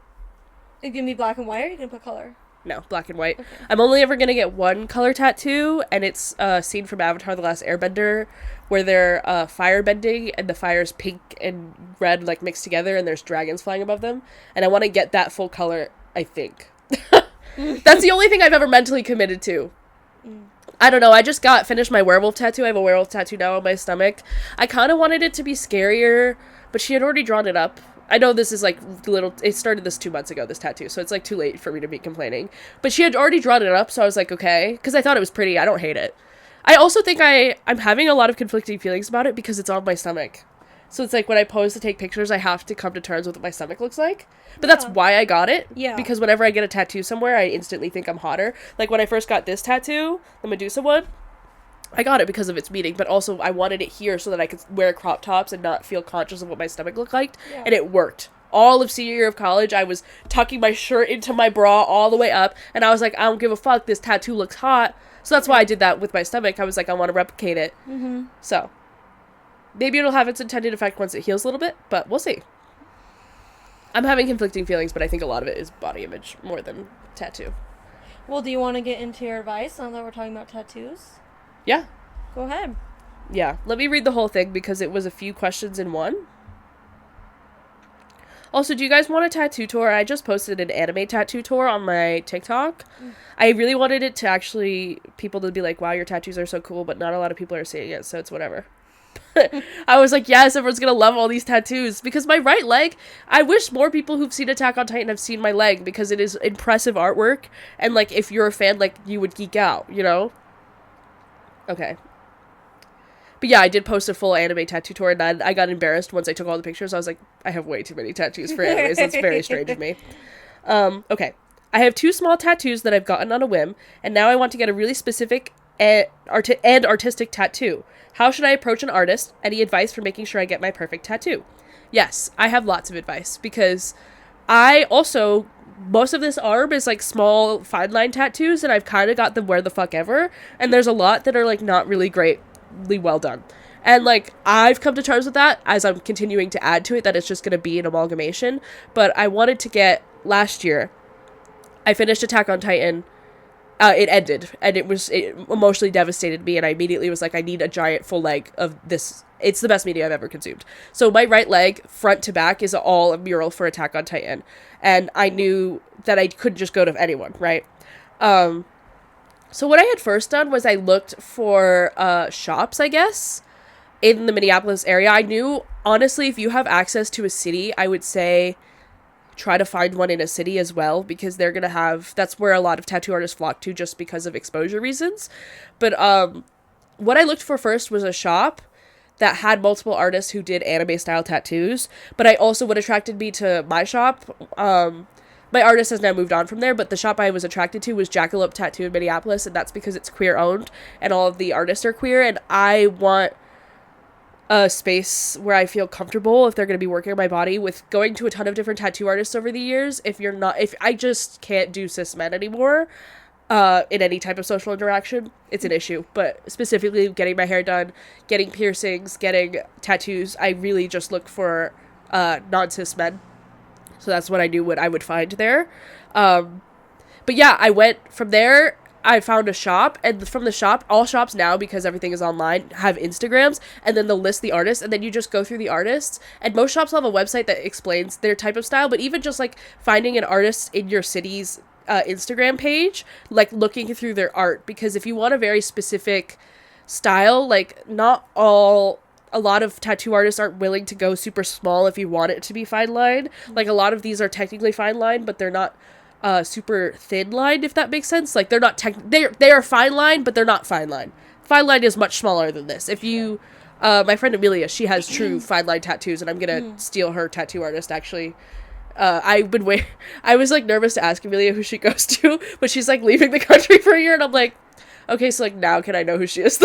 It's gonna be black and white, or are you gonna put color? No, black and white. Okay. I'm only ever gonna get one color tattoo, and it's a scene from Avatar: The Last Airbender, where they're fire bending, and the fire's pink and red, like, mixed together, and there's dragons flying above them. And I want to get that full color, I think. That's the only thing I've ever mentally committed to. I don't know, I just finished my werewolf tattoo. I have a werewolf tattoo now on my stomach. I kind of wanted it to be scarier, but she had already drawn it up. I know this is, like, it started this 2 months ago, this tattoo, so it's, like, too late for me to be complaining. But she had already drawn it up, so I was like, okay, because I thought it was pretty. I don't hate it. I also think I'm having a lot of conflicting feelings about it because it's on my stomach. So it's like when I pose to take pictures, I have to come to terms with what my stomach looks like. But that's why I got it. Yeah. Because whenever I get a tattoo somewhere, I instantly think I'm hotter. Like when I first got this tattoo, the Medusa one, I got it because of its meaning, but also I wanted it here so that I could wear crop tops and not feel conscious of what my stomach looked like. Yeah. And it worked. All of senior year of college, I was tucking my shirt into my bra all the way up, and I was like, I don't give a fuck, this tattoo looks hot. So that's why I did that with my stomach. I was like, I want to replicate it. Mm-hmm. So maybe it'll have its intended effect once it heals a little bit, but we'll see. I'm having conflicting feelings, but I think a lot of it is body image more than tattoo. Well, do you want to get into your advice now that we're talking about tattoos? Yeah. Go ahead. Yeah. Let me read the whole thing because it was a few questions in one. Also, do you guys want a tattoo tour? I just posted an anime tattoo tour on my TikTok. I really wanted it to actually, people to be like, wow, your tattoos are so cool, but not a lot of people are seeing it, so it's whatever. I was like, yes, everyone's gonna love all these tattoos. Because my right leg, I wish more people who've seen Attack on Titan have seen my leg, because it is impressive artwork, and, like, if you're a fan, like, you would geek out, you know? Okay. But yeah, I did post a full anime tattoo tour, and I got embarrassed once I took all the pictures. I was like, I have way too many tattoos for animes. That's very strange of me. Okay. I have 2 small tattoos that I've gotten on a whim, and now I want to get a really specific and artistic tattoo. How should I approach an artist? Any advice for making sure I get my perfect tattoo? Yes, I have lots of advice, because I also, most of this arm is, like, small fine line tattoos, and I've kind of got them where the fuck ever, and there's a lot that are, like, not really greatly well done. And, like, I've come to terms with that as I'm continuing to add to it, that it's just going to be an amalgamation. But I wanted to get, last year, I finished Attack on Titan. It ended, and it emotionally devastated me, and I immediately was like, I need a giant full leg of this. It's the best media I've ever consumed. So my right leg, front to back, is all a mural for Attack on Titan. And I knew that I couldn't just go to anyone, right? So what I had first done was I looked for shops, I guess, in the Minneapolis area. I knew, honestly, if you have access to a city, I would say try to find one in a city as well, because they're gonna have, that's where a lot of tattoo artists flock to just because of exposure reasons. But what I looked for first was a shop that had multiple artists who did anime style tattoos. But I also, what attracted me to my shop, my artist has now moved on from there, but the shop I was attracted to was Jackalope Tattoo in Minneapolis, and that's because it's queer owned and all of the artists are queer, and I want a space where I feel comfortable if they're going to be working on my body. With going to a ton of different tattoo artists over the years, if I just can't do cis men anymore, in any type of social interaction, it's an issue. But specifically getting my hair done, getting piercings, getting tattoos, I really just look for non-cis men. So that's what I knew what I would find there. But yeah, I went from there. I found a shop, and from the shop, all shops now, because everything is online, have Instagrams, and then they'll list the artists, and then you just go through the artists, and most shops have a website that explains their type of style, but even just, like, finding an artist in your city's Instagram page, like, looking through their art, because if you want a very specific style, like, a lot of tattoo artists aren't willing to go super small if you want it to be fine line. Like, a lot of these are technically fine line, but they're not super thin line, if that makes sense. Like, they're not they are fine line, but they're not fine line. Fine line is much smaller than this. If you My friend Amelia, she has true fine line tattoos, and I'm gonna steal her tattoo artist, actually. I was, like, nervous to ask Amelia who she goes to, but she's, like, leaving the country for a year, and I'm like, okay, so, like, now can I know who she is?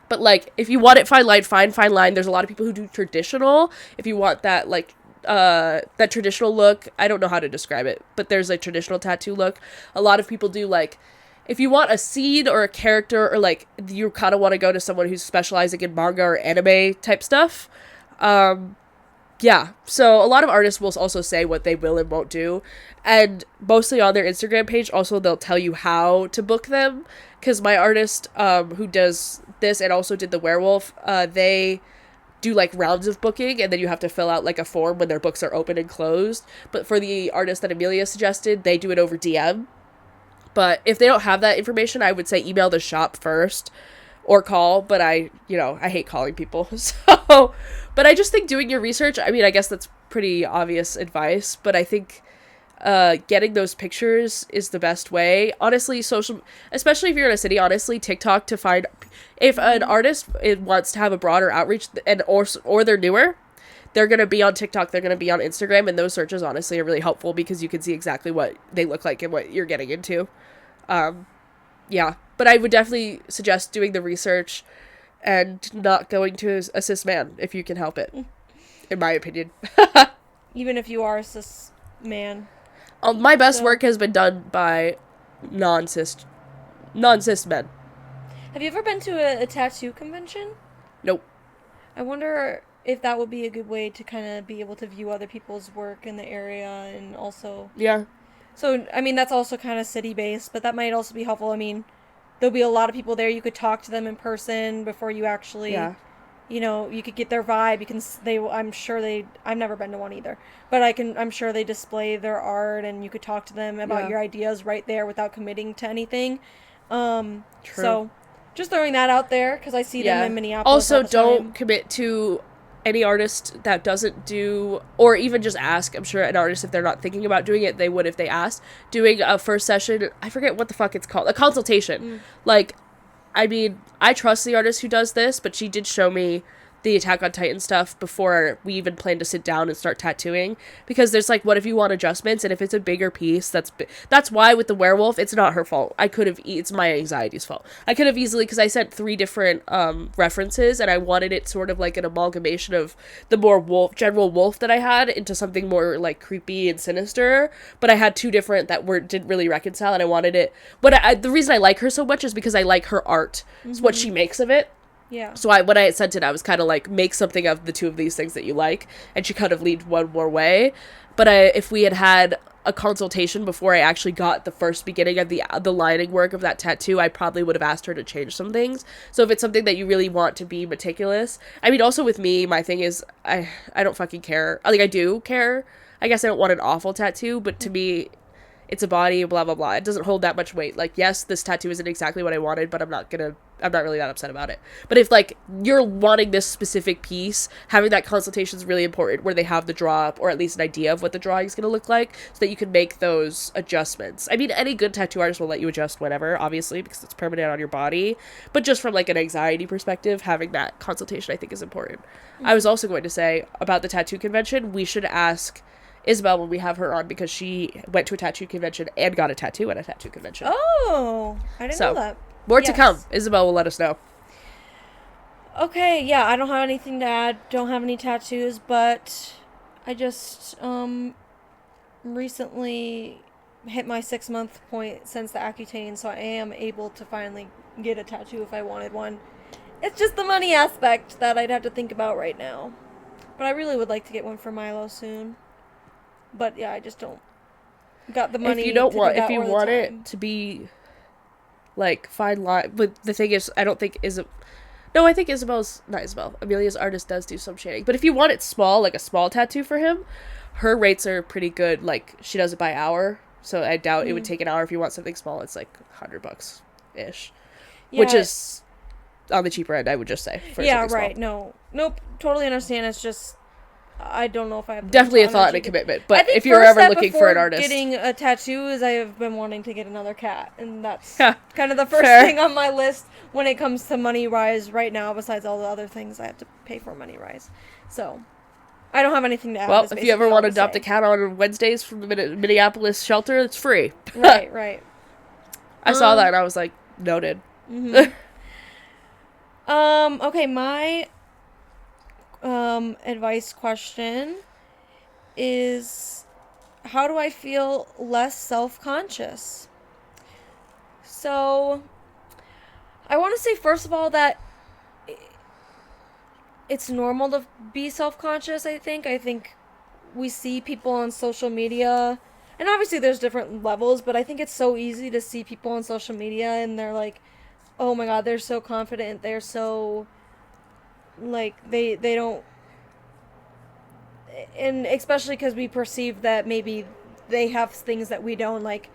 But, like, if you want it fine line. There's a lot of people who do traditional. If you want that, like, that traditional look, I don't know how to describe it, but there's a traditional tattoo look. A lot of people do, like, if you want a scene or a character, or, like, you kind of want to go to someone who's specializing in manga or anime type stuff, yeah, so a lot of artists will also say what they will and won't do, and mostly on their Instagram page, also they'll tell you how to book them, because my artist, who does this and also did the werewolf, they do, like, rounds of booking, and then you have to fill out, like, a form when their books are open and closed. But for the artist that Amelia suggested, they do it over DM. But if they don't have that information, I would say email the shop first or call, but I hate calling people. So, but I just think doing your research, I mean, I guess that's pretty obvious advice, but I think getting those pictures is the best way. Honestly, especially if you're in a city, honestly, TikTok to find, if an artist wants to have a broader outreach or they're newer, they're going to be on TikTok, they're going to be on Instagram, and those searches honestly are really helpful because you can see exactly what they look like and what you're getting into. Yeah, but I would definitely suggest doing the research and not going to a cis man if you can help it, in my opinion. Even if you are a cis man. My best work has been done by non-cis men. Have you ever been to a tattoo convention? Nope. I wonder if that would be a good way to kind of be able to view other people's work in the area, and also... Yeah. So, I mean, that's also kind of city-based, but that might also be helpful. I mean, there'll be a lot of people there. You could talk to them in person before you actually... Yeah. You know, you could get their vibe. You can, I've never been to one either, but I'm sure they display their art, and you could talk to them about your ideas right there without committing to anything. True. So just throwing that out there, because I see them in Minneapolis. Also, don't commit to any artist that doesn't do, or even just ask. I'm sure an artist, if they're not thinking about doing it, they would if they asked. Doing a first session, I forget what the fuck it's called, a consultation. Like, I mean, I trust the artist who does this, but she did show me the Attack on Titan stuff before we even planned to sit down and start tattooing, because there's, like, what if you want adjustments, and if it's a bigger piece, that's why with the werewolf, it's not her fault. It's my anxiety's fault. I could have easily, because I sent 3 different references, and I wanted it sort of like an amalgamation of the more general wolf that I had into something more, like, creepy and sinister, but I had 2 different that didn't really reconcile, and I wanted it, but the reason I like her so much is because I like her art. It's what she makes of it. Yeah. So when I had sent it, I was kind of like, make something of the 2 of these things that you like, and she kind of leaned one more way. But if we had a consultation before I actually got the first beginning of the lining work of that tattoo, I probably would have asked her to change some things. So if it's something that you really want to be meticulous, I mean, also with me, my thing is I don't fucking care. Like, I do care. I guess I don't want an awful tattoo, but to me, it's a body, blah, blah, blah. It doesn't hold that much weight. Like, yes, this tattoo isn't exactly what I wanted, but I'm not really that upset about it. But if, like, you're wanting this specific piece, having that consultation is really important, where they have the draw up, or at least an idea of what the drawing is going to look like, so that you can make those adjustments. I mean, any good tattoo artist will let you adjust whatever, obviously, because it's permanent on your body. But just from, like, an anxiety perspective, having that consultation, I think, is important. I was also going to say, about the tattoo convention, we should ask Isabel when we have her on, because she went to a tattoo convention and got a tattoo at a tattoo convention. Oh, I didn't know that. More to come. Isabel will let us know. Okay, yeah, I don't have anything to add. Don't have any tattoos, but I just recently hit my 6-month point since the Accutane, so I am able to finally get a tattoo if I wanted one. It's just the money aspect that I'd have to think about right now. But I really would like to get one for Milo soon. But yeah, I just don't got the money. If you want it to be, like, fine line, but the thing is, I don't think I think Amelia's artist does do some shading. But if you want it small, like a small tattoo for him, her rates are pretty good. Like, she does it by hour, so I doubt it would take an hour. If you want something small, it's like $100 ish, which is on the cheaper end, I would just say. Yeah, right. No, nope, totally understand. It's just I don't know if I have definitely a thought and a commitment. But if you're ever looking for an artist, getting a tattoo is I have been wanting to get another cat, and that's kind of the first thing on my list when it comes to money rise right now. Besides all the other things I have to pay for money rise, so I don't have anything to add. Well, if you ever want to adopt a cat on Wednesdays from the Minneapolis shelter, it's free. Right. I saw that and I was like, noted. Mm-hmm. Okay, my advice question is, how do I feel less self-conscious? So, I want to say, first of all, that it's normal to be self-conscious, I think we see people on social media, and obviously there's different levels, but I think it's so easy to see people on social media and they're like, oh my god, they're so confident, they're so, like, they don't, and especially because we perceive that maybe they have things that we don't, like,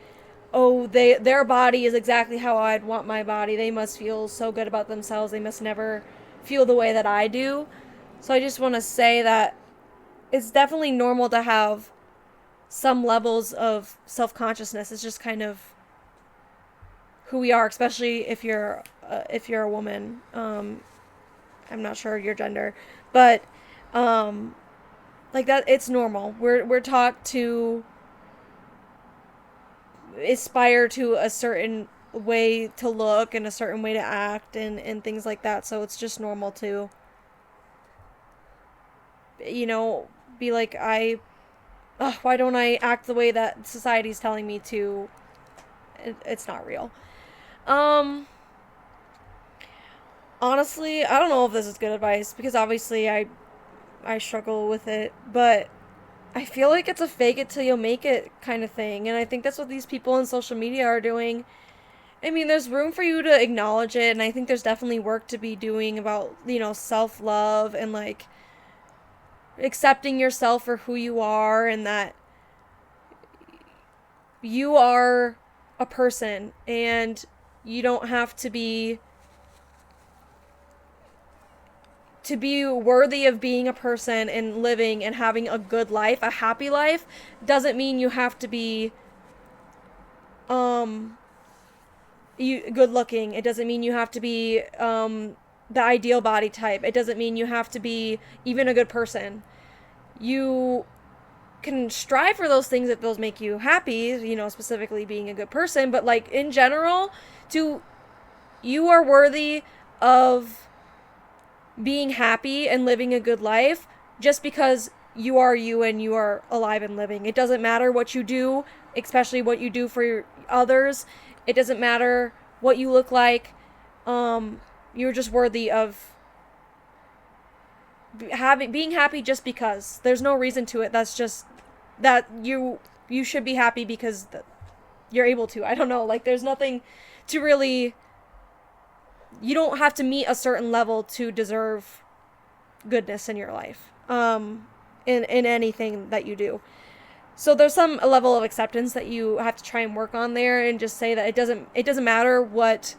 oh, their body is exactly how I'd want my body, they must feel so good about themselves, they must never feel the way that I do. So I just want to say that it's definitely normal to have some levels of self-consciousness. It's just kind of who we are, especially if you're a woman. I'm not sure your gender, but like that, it's normal. We're taught to aspire to a certain way to look and a certain way to act and things like that. So it's just normal to, be like, why don't I act the way that society's telling me to? It's not real. Honestly, I don't know if this is good advice, because obviously I struggle with it, but I feel like it's a fake it till you make it kind of thing, and I think that's what these people on social media are doing. I mean, there's room for you to acknowledge it, and I think there's definitely work to be doing about, self-love and, like, accepting yourself for who you are, and that you are a person, and you don't have to be worthy of being a person and living and having a good life, a happy life, doesn't mean you have to be good looking. It doesn't mean you have to be the ideal body type. It doesn't mean you have to be even a good person. You can strive for those things if those make you happy, specifically being a good person, but, like, in general, you are worthy of being happy and living a good life just because you are you and you are alive and living. It doesn't matter what you do, especially what you do for others. It doesn't matter what you look like. You're just worthy of being happy just because. There's no reason to it. That's just that you should be happy because you're able to. I don't know. Like, there's nothing to really. You don't have to meet a certain level to deserve goodness in your life. In anything that you do. So there's some level of acceptance that you have to try and work on there, and just say that it doesn't matter what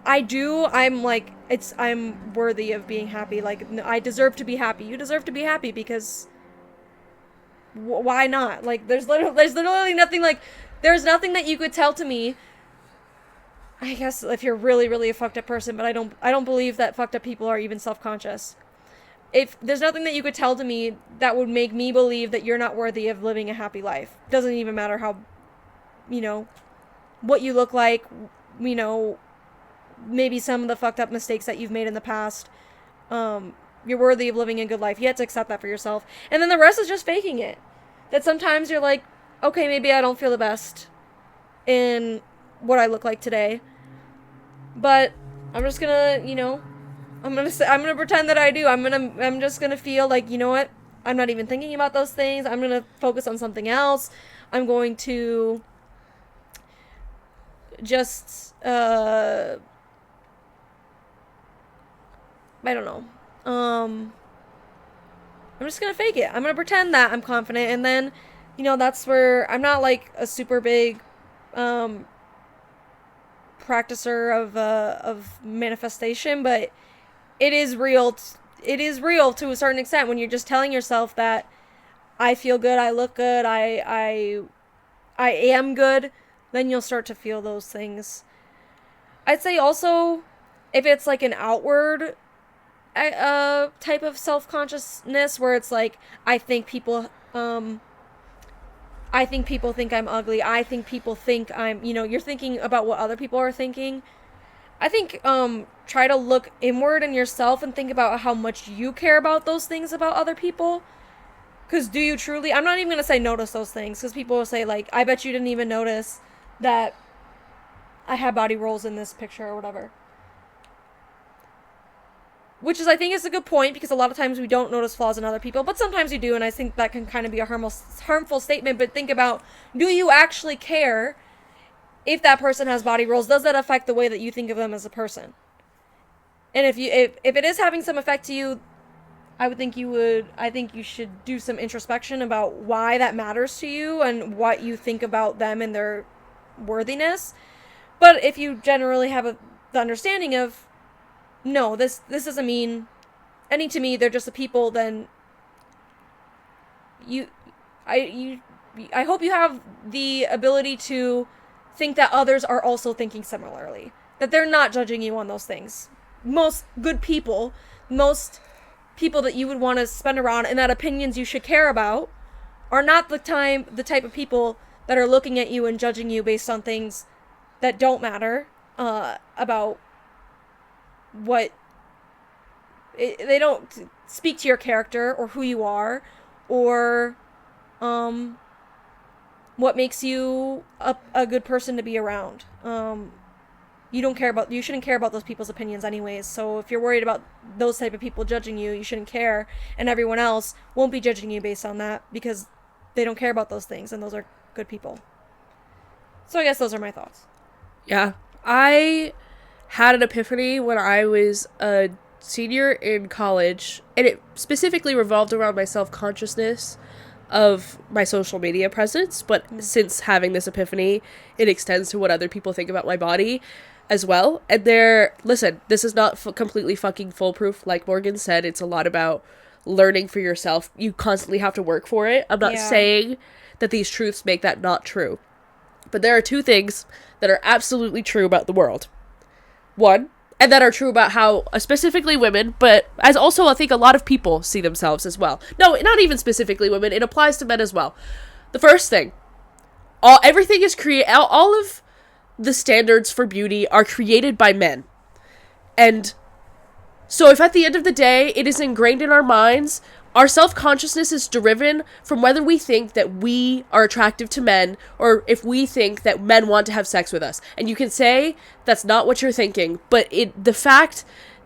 I do. I'm worthy of being happy. Like, I deserve to be happy. You deserve to be happy because why not? Like, there's literally nothing, like, there's nothing that you could tell to me. I guess if you're really, really a fucked up person, but I don't believe that fucked up people are even self-conscious. If there's nothing that you could tell to me that would make me believe that you're not worthy of living a happy life. Doesn't even matter how, what you look like, maybe some of the fucked up mistakes that you've made in the past. You're worthy of living a good life. You have to accept that for yourself. And then the rest is just faking it. That sometimes you're like, okay, maybe I don't feel the best in what I look like today, but I'm just gonna, I'm gonna pretend that I do. I'm just gonna feel like, you know what? I'm not even thinking about those things. I'm gonna focus on something else. I'm going to just, I don't know. I'm just gonna fake it. I'm gonna pretend that I'm confident, and then, that's where I'm not like a super big, practicer of manifestation, but it is real. it is real to a certain extent when you're just telling yourself that I feel good, I look good, I am good, then you'll start to feel those things. I'd say also, if it's like an outward type of self-consciousness where it's like, I think people think I'm ugly, I think people think I'm, you're thinking about what other people are thinking. I think try to look inward in yourself and think about how much you care about those things about other people. Because do you truly, I'm not even going to say notice those things, because people will say, like, I bet you didn't even notice that I had body rolls in this picture or whatever. Which is, I think, is a good point, because a lot of times we don't notice flaws in other people, but sometimes you do, and I think that can kind of be a harmful statement. But think about, do you actually care if that person has body rolls? Does that affect the way that you think of them as a person? And if it is having some effect to you, I think you should do some introspection about why that matters to you and what you think about them and their worthiness. But if you generally have the understanding of, no, this doesn't mean any to me, they're just a people, then I hope you have the ability to think that others are also thinking similarly. That they're not judging you on those things. Most good people, most people that you would want to spend around and that opinions you should care about are not the type of people that are looking at you and judging you based on things that don't matter about what they don't speak to your character or who you are or what makes you a good person to be around. You shouldn't care about those people's opinions anyways. So if you're worried about those type of people judging you, you shouldn't care, and everyone else won't be judging you based on that because they don't care about those things, and those are good people. So I guess those are my thoughts. Yeah. I had an epiphany when I was a senior in college, and it specifically revolved around my self-consciousness of my social media presence, but since having this epiphany, it extends to what other people think about my body as well. And listen, this is not completely fucking foolproof. Like Morgan said, it's a lot about learning for yourself. You constantly have to work for it. I'm not saying that these truths make that not true. But there are two things that are absolutely true about the world. One, and that are true about how specifically women, but as also I think a lot of people see themselves as well. No, not even specifically women. It applies to men as well. The first thing, everything is all of the standards for beauty are created by men. And so if at the end of the day it is ingrained in our minds, our self-consciousness is driven from whether we think that we are attractive to men or if we think that men want to have sex with us. And you can say that's not what you're thinking, but the fact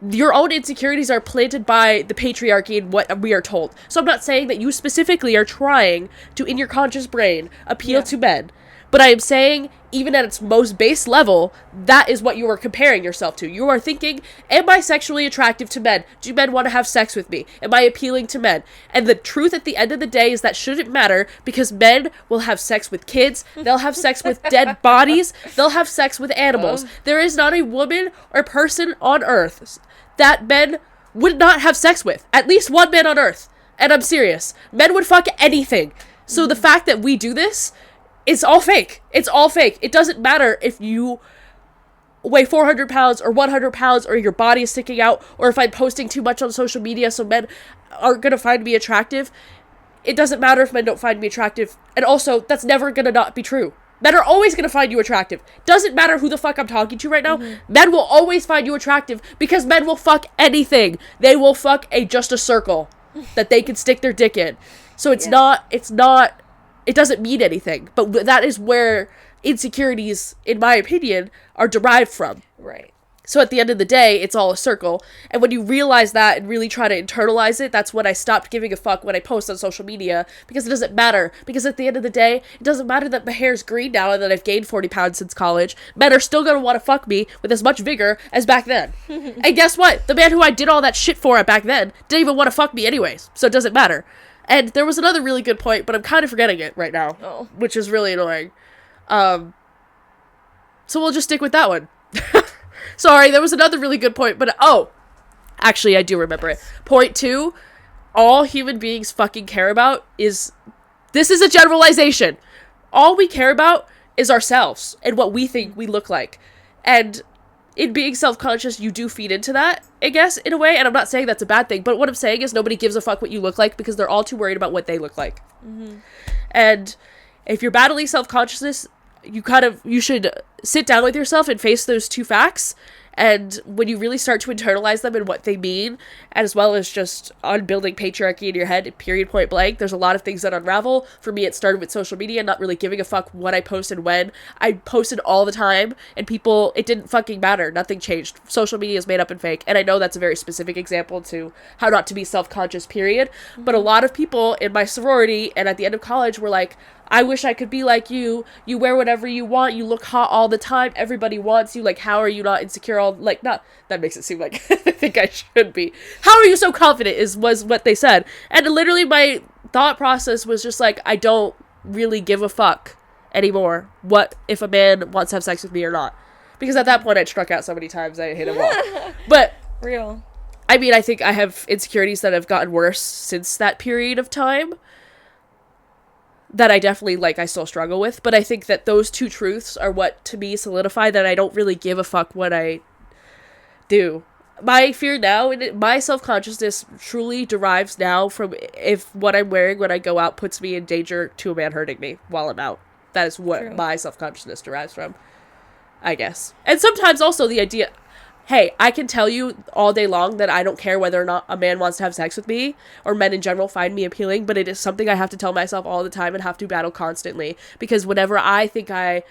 your own insecurities are planted by the patriarchy and what we are told. So I'm not saying that you specifically are trying to, in your conscious brain, appeal to men. But I am saying, even at its most base level, that is what you are comparing yourself to. You are thinking, am I sexually attractive to men? Do men want to have sex with me? Am I appealing to men? And the truth at the end of the day is that shouldn't matter, because men will have sex with kids, they'll have sex with dead bodies, they'll have sex with animals. There is not a woman or person on earth that men would not have sex with. At least one man on earth. And I'm serious. Men would fuck anything. So the fact that we do this, it's all fake. It's all fake. It doesn't matter if you weigh 400 pounds or 100 pounds or your body is sticking out or if I'm posting too much on social media so men aren't going to find me attractive. It doesn't matter if men don't find me attractive. And also, that's never going to not be true. Men are always going to find you attractive. Doesn't matter who the fuck I'm talking to right now. Men will always find you attractive because men will fuck anything. They will fuck just a circle that they can stick their dick in. So it doesn't mean anything, but that is where insecurities, in my opinion, are derived from. Right. So at the end of the day, it's all a circle. And when you realize that and really try to internalize it, that's when I stopped giving a fuck when I post on social media, because it doesn't matter. Because at the end of the day, it doesn't matter that my hair's green now and that I've gained 40 pounds since college. Men are still gonna want to fuck me with as much vigor as back then. And guess what? The man who I did all that shit for back then didn't even want to fuck me anyways. So it doesn't matter. And there was another really good point, but I'm kind of forgetting it right now, which is really annoying. So we'll just stick with that one. Sorry, there was another really good point, but Actually, I do remember it. Point 2, all human beings fucking care about is, this is a generalization. All we care about is ourselves and what we think we look like. And in being self-conscious, you do feed into that, I guess, in a way. And I'm not saying that's a bad thing, but what I'm saying is nobody gives a fuck what you look like because they're all too worried about what they look like. Mm-hmm. And if you're battling self-consciousness, you should sit down with yourself and face those 2 facts. And when you really start to internalize them and what they mean, as well as just on building patriarchy in your head, period, point blank, there's a lot of things that unravel. For me, it started with social media, not really giving a fuck what I posted when. I posted all the time, and people, it didn't fucking matter. Nothing changed. Social media is made up and fake. And I know that's a very specific example to how not to be self-conscious, period. Mm-hmm. But a lot of people in my sorority and at the end of college were like, I wish I could be like you. You wear whatever you want. You look hot all the time. Everybody wants you. Like, how are you not insecure not, that makes it seem like I think I should be. How are you so confident was what they said. And literally my thought process was just like, I don't really give a fuck anymore what if a man wants to have sex with me or not. Because at that point I'd struck out so many times I hit him off. But real. I mean, I think I have insecurities that have gotten worse since that period of time. That I definitely, I still struggle with. But I think that those 2 truths are what, to me, solidify that I don't really give a fuck what I do. My fear now, and my self-consciousness truly derives now from if what I'm wearing when I go out puts me in danger to a man hurting me while I'm out. That is what my self-consciousness derives from, I guess. And sometimes also the idea... Hey, I can tell you all day long that I don't care whether or not a man wants to have sex with me, or men in general find me appealing, but it is something I have to tell myself all the time and have to battle constantly. Because whenever I think I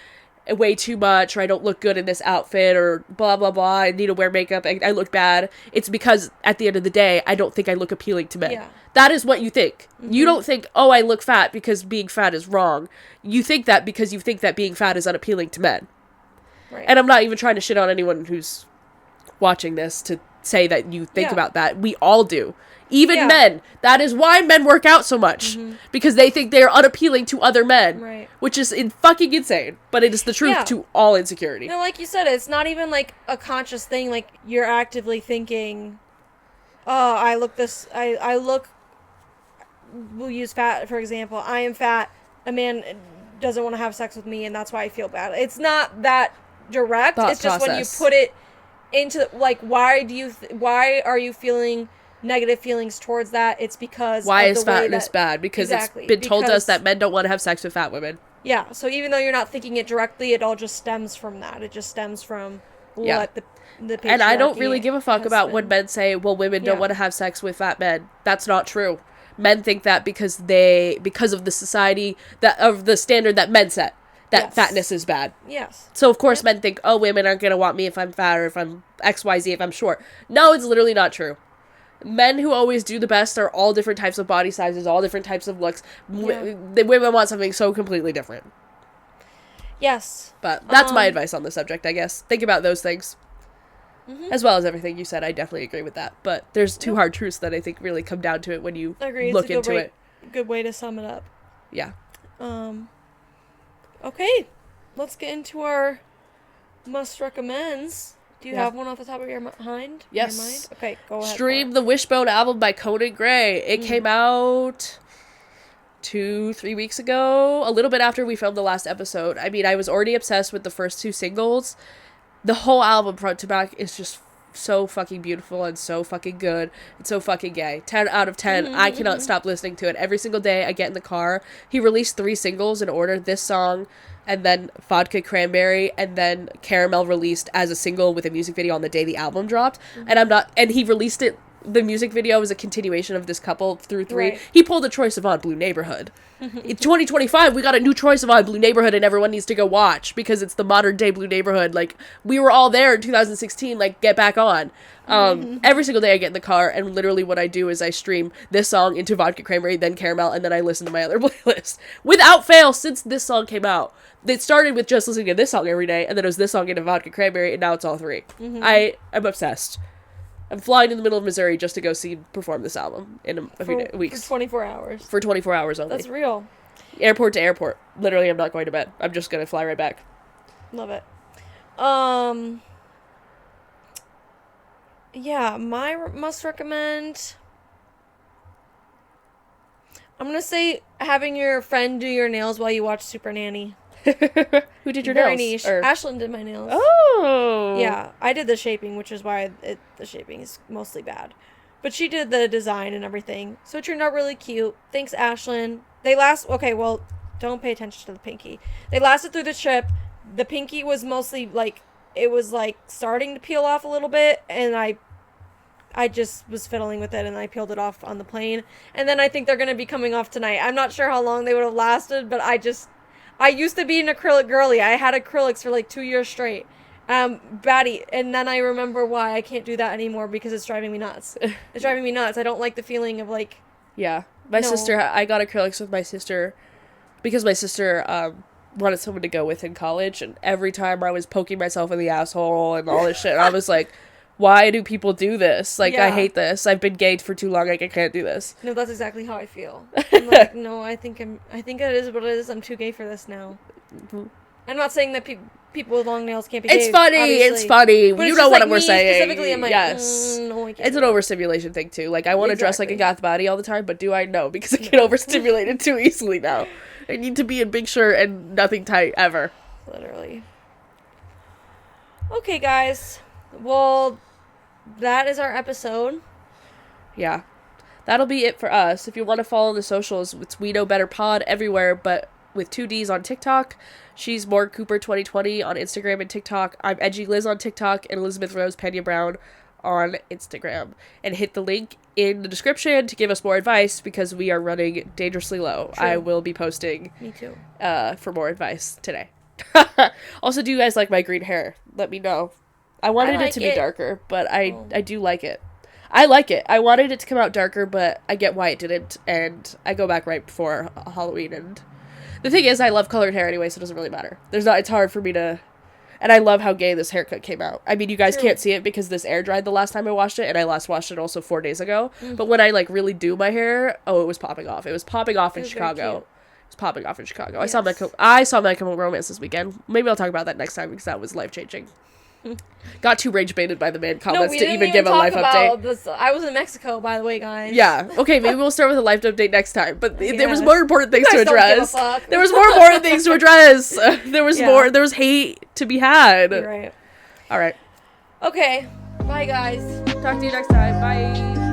weigh too much, or I don't look good in this outfit, or blah, blah, blah, I need to wear makeup, I look bad, it's because at the end of the day, I don't think I look appealing to men. Yeah. That is what you think. Mm-hmm. You don't think, oh, I look fat because being fat is wrong. You think that because you think that being fat is unappealing to men. Right. And I'm not even trying to shit on anyone who's watching this to say that you think about that. We all do. Even men. That is why men work out so much. Mm-hmm. Because they think they're unappealing to other men. Right. Which is fucking insane. But it is the truth to all insecurity. No, like you said, it's not even like a conscious thing. Like, you're actively thinking, oh, I look, we'll use fat, for example. I am fat. A man doesn't want to have sex with me, and that's why I feel bad. It's not that direct. It's just when you put it into, why are you feeling negative feelings towards that? It's because why is fatness bad? Because it's been told us that men don't want to have sex with fat women. Yeah, so even though you're not thinking it directly, it all just stems from that. It just stems from what the patriarchy. And I don't really give a fuck about when men say, well, women don't want to have sex with fat men. That's not true. Men think that because of the society, of the standard that men set. That fatness is bad. Yes. So, of course, men think, oh, women aren't going to want me if I'm fat or if I'm XYZ, if I'm short. No, it's literally not true. Men who always do the best are all different types of body sizes, all different types of looks. The women want something so completely different. Yes. But that's my advice on the subject, I guess. Think about those things. Mm-hmm. As well as everything you said, I definitely agree with that. But there's 2 hard truths that I think really come down to it when you look into it. Good way to sum it up. Yeah. Okay, let's get into our must recommends. Do you have one off the top of your mind? Yes. Your mind? Okay, go ahead. Stream the Wishbone album by Conan Gray. It came out 2-3 weeks ago, a little bit after we filmed the last episode. I mean, I was already obsessed with the first 2 singles. The whole album front to back is just so fucking beautiful and so fucking good and so fucking gay. 10 out of 10. I cannot stop listening to it. Every single day I get in the car. He released 3 singles in order. This song, and then Vodka Cranberry, and then Caramel released as a single with a music video on the day the album dropped. And he released it, the music video was a continuation of this couple through 3. Right. He pulled a Troye Sivan Blue Neighborhood. In 2025, we got a new Troye Sivan Blue Neighborhood, and everyone needs to go watch because it's the modern day Blue Neighborhood. Like, we were all there in 2016. Like, get back on. Every single day I get in the car, and literally what I do is I stream this song into Vodka Cranberry, then Caramel, and then I listen to my other playlist without fail since this song came out. It started with just listening to this song every day, and then it was this song into Vodka Cranberry, and now it's all 3. I'm obsessed. I'm flying in the middle of Missouri just to go see perform this album in a few weeks. For 24 hours. For 24 hours only. That's real. Airport to airport. Literally, I'm not going to bed. I'm just going to fly right back. Love it. Yeah, my must recommend... I'm gonna say having your friend do your nails while you watch Super Nanny. Who did your Very nails? niche. Ashlyn did my nails. Oh! Yeah, I did the shaping, which is why the shaping is mostly bad. But she did the design and everything. So it turned out really cute. Thanks, Ashlyn. Okay, well, don't pay attention to the pinky. They lasted through the trip. The pinky was mostly, like, it was, like, starting to peel off a little bit, and I just was fiddling with it, and I peeled it off on the plane. And then I think they're going to be coming off tonight. I'm not sure how long they would have lasted, but I used to be an acrylic girly. I had acrylics for, like, 2 years straight. Batty. And then I remember why I can't do that anymore, because it's driving me nuts. It's driving me nuts. I don't like the feeling of, like... Yeah. My sister, I got acrylics with my sister, because my sister, wanted someone to go with in college, and every time I was poking myself in the asshole and all this shit, I was like... Why do people do this? Like, I hate this. I've been gay for too long. Like, I can't do this. No, that's exactly how I feel. I'm like, no, I think it is what it is. I'm too gay for this now. Mm-hmm. I'm not saying that people with long nails can't be gay. It's funny. Obviously. It's funny. But you know what we're saying. Specifically, I'm like, yes. No, I can't. It's an overstimulation thing, too. Like, I want to dress like a goth body all the time, but do I? No, because I get overstimulated too easily now. I need to be in big shirt and nothing tight, ever. Literally. Okay, guys. Well... that is our episode. Yeah. That'll be it for us. If you want to follow the socials, it's weknowbetterpod everywhere, but with 2 Ds on TikTok. She's Morgan Cooper 2020 on Instagram and TikTok. I'm Edgy Liz on TikTok and elizabethrosepenabrown on Instagram. And hit the link in the description to give us more advice, because we are running dangerously low. True. I will be posting Me too. For more advice today. Also, do you guys like my green hair? Let me know. I wanted it to be darker, but I do like it. I like it. I wanted it to come out darker, but I get why it didn't, and I go back right before Halloween, and the thing is, I love colored hair anyway, so it doesn't really matter. It's hard for me to, and I love how gay this haircut came out. I mean, you guys can't see it because this air dried the last time I washed it, and I last washed it also 4 days ago, but when I, like, really do my hair, it was popping off. It was popping off in Chicago. It was popping off in Chicago. Yes. I saw My Chemical Romance this weekend. Maybe I'll talk about that next time, because that was life-changing. Got too rage baited by the man comments to even give a life update. This. I was in Mexico, by the way, guys. Yeah. Okay, maybe we'll start with a life update next time. But there was more important things to address. There was more important things to address. There was more. There was hate to be had. You're right. All right. Okay. Bye, guys. Talk to you next time. Bye.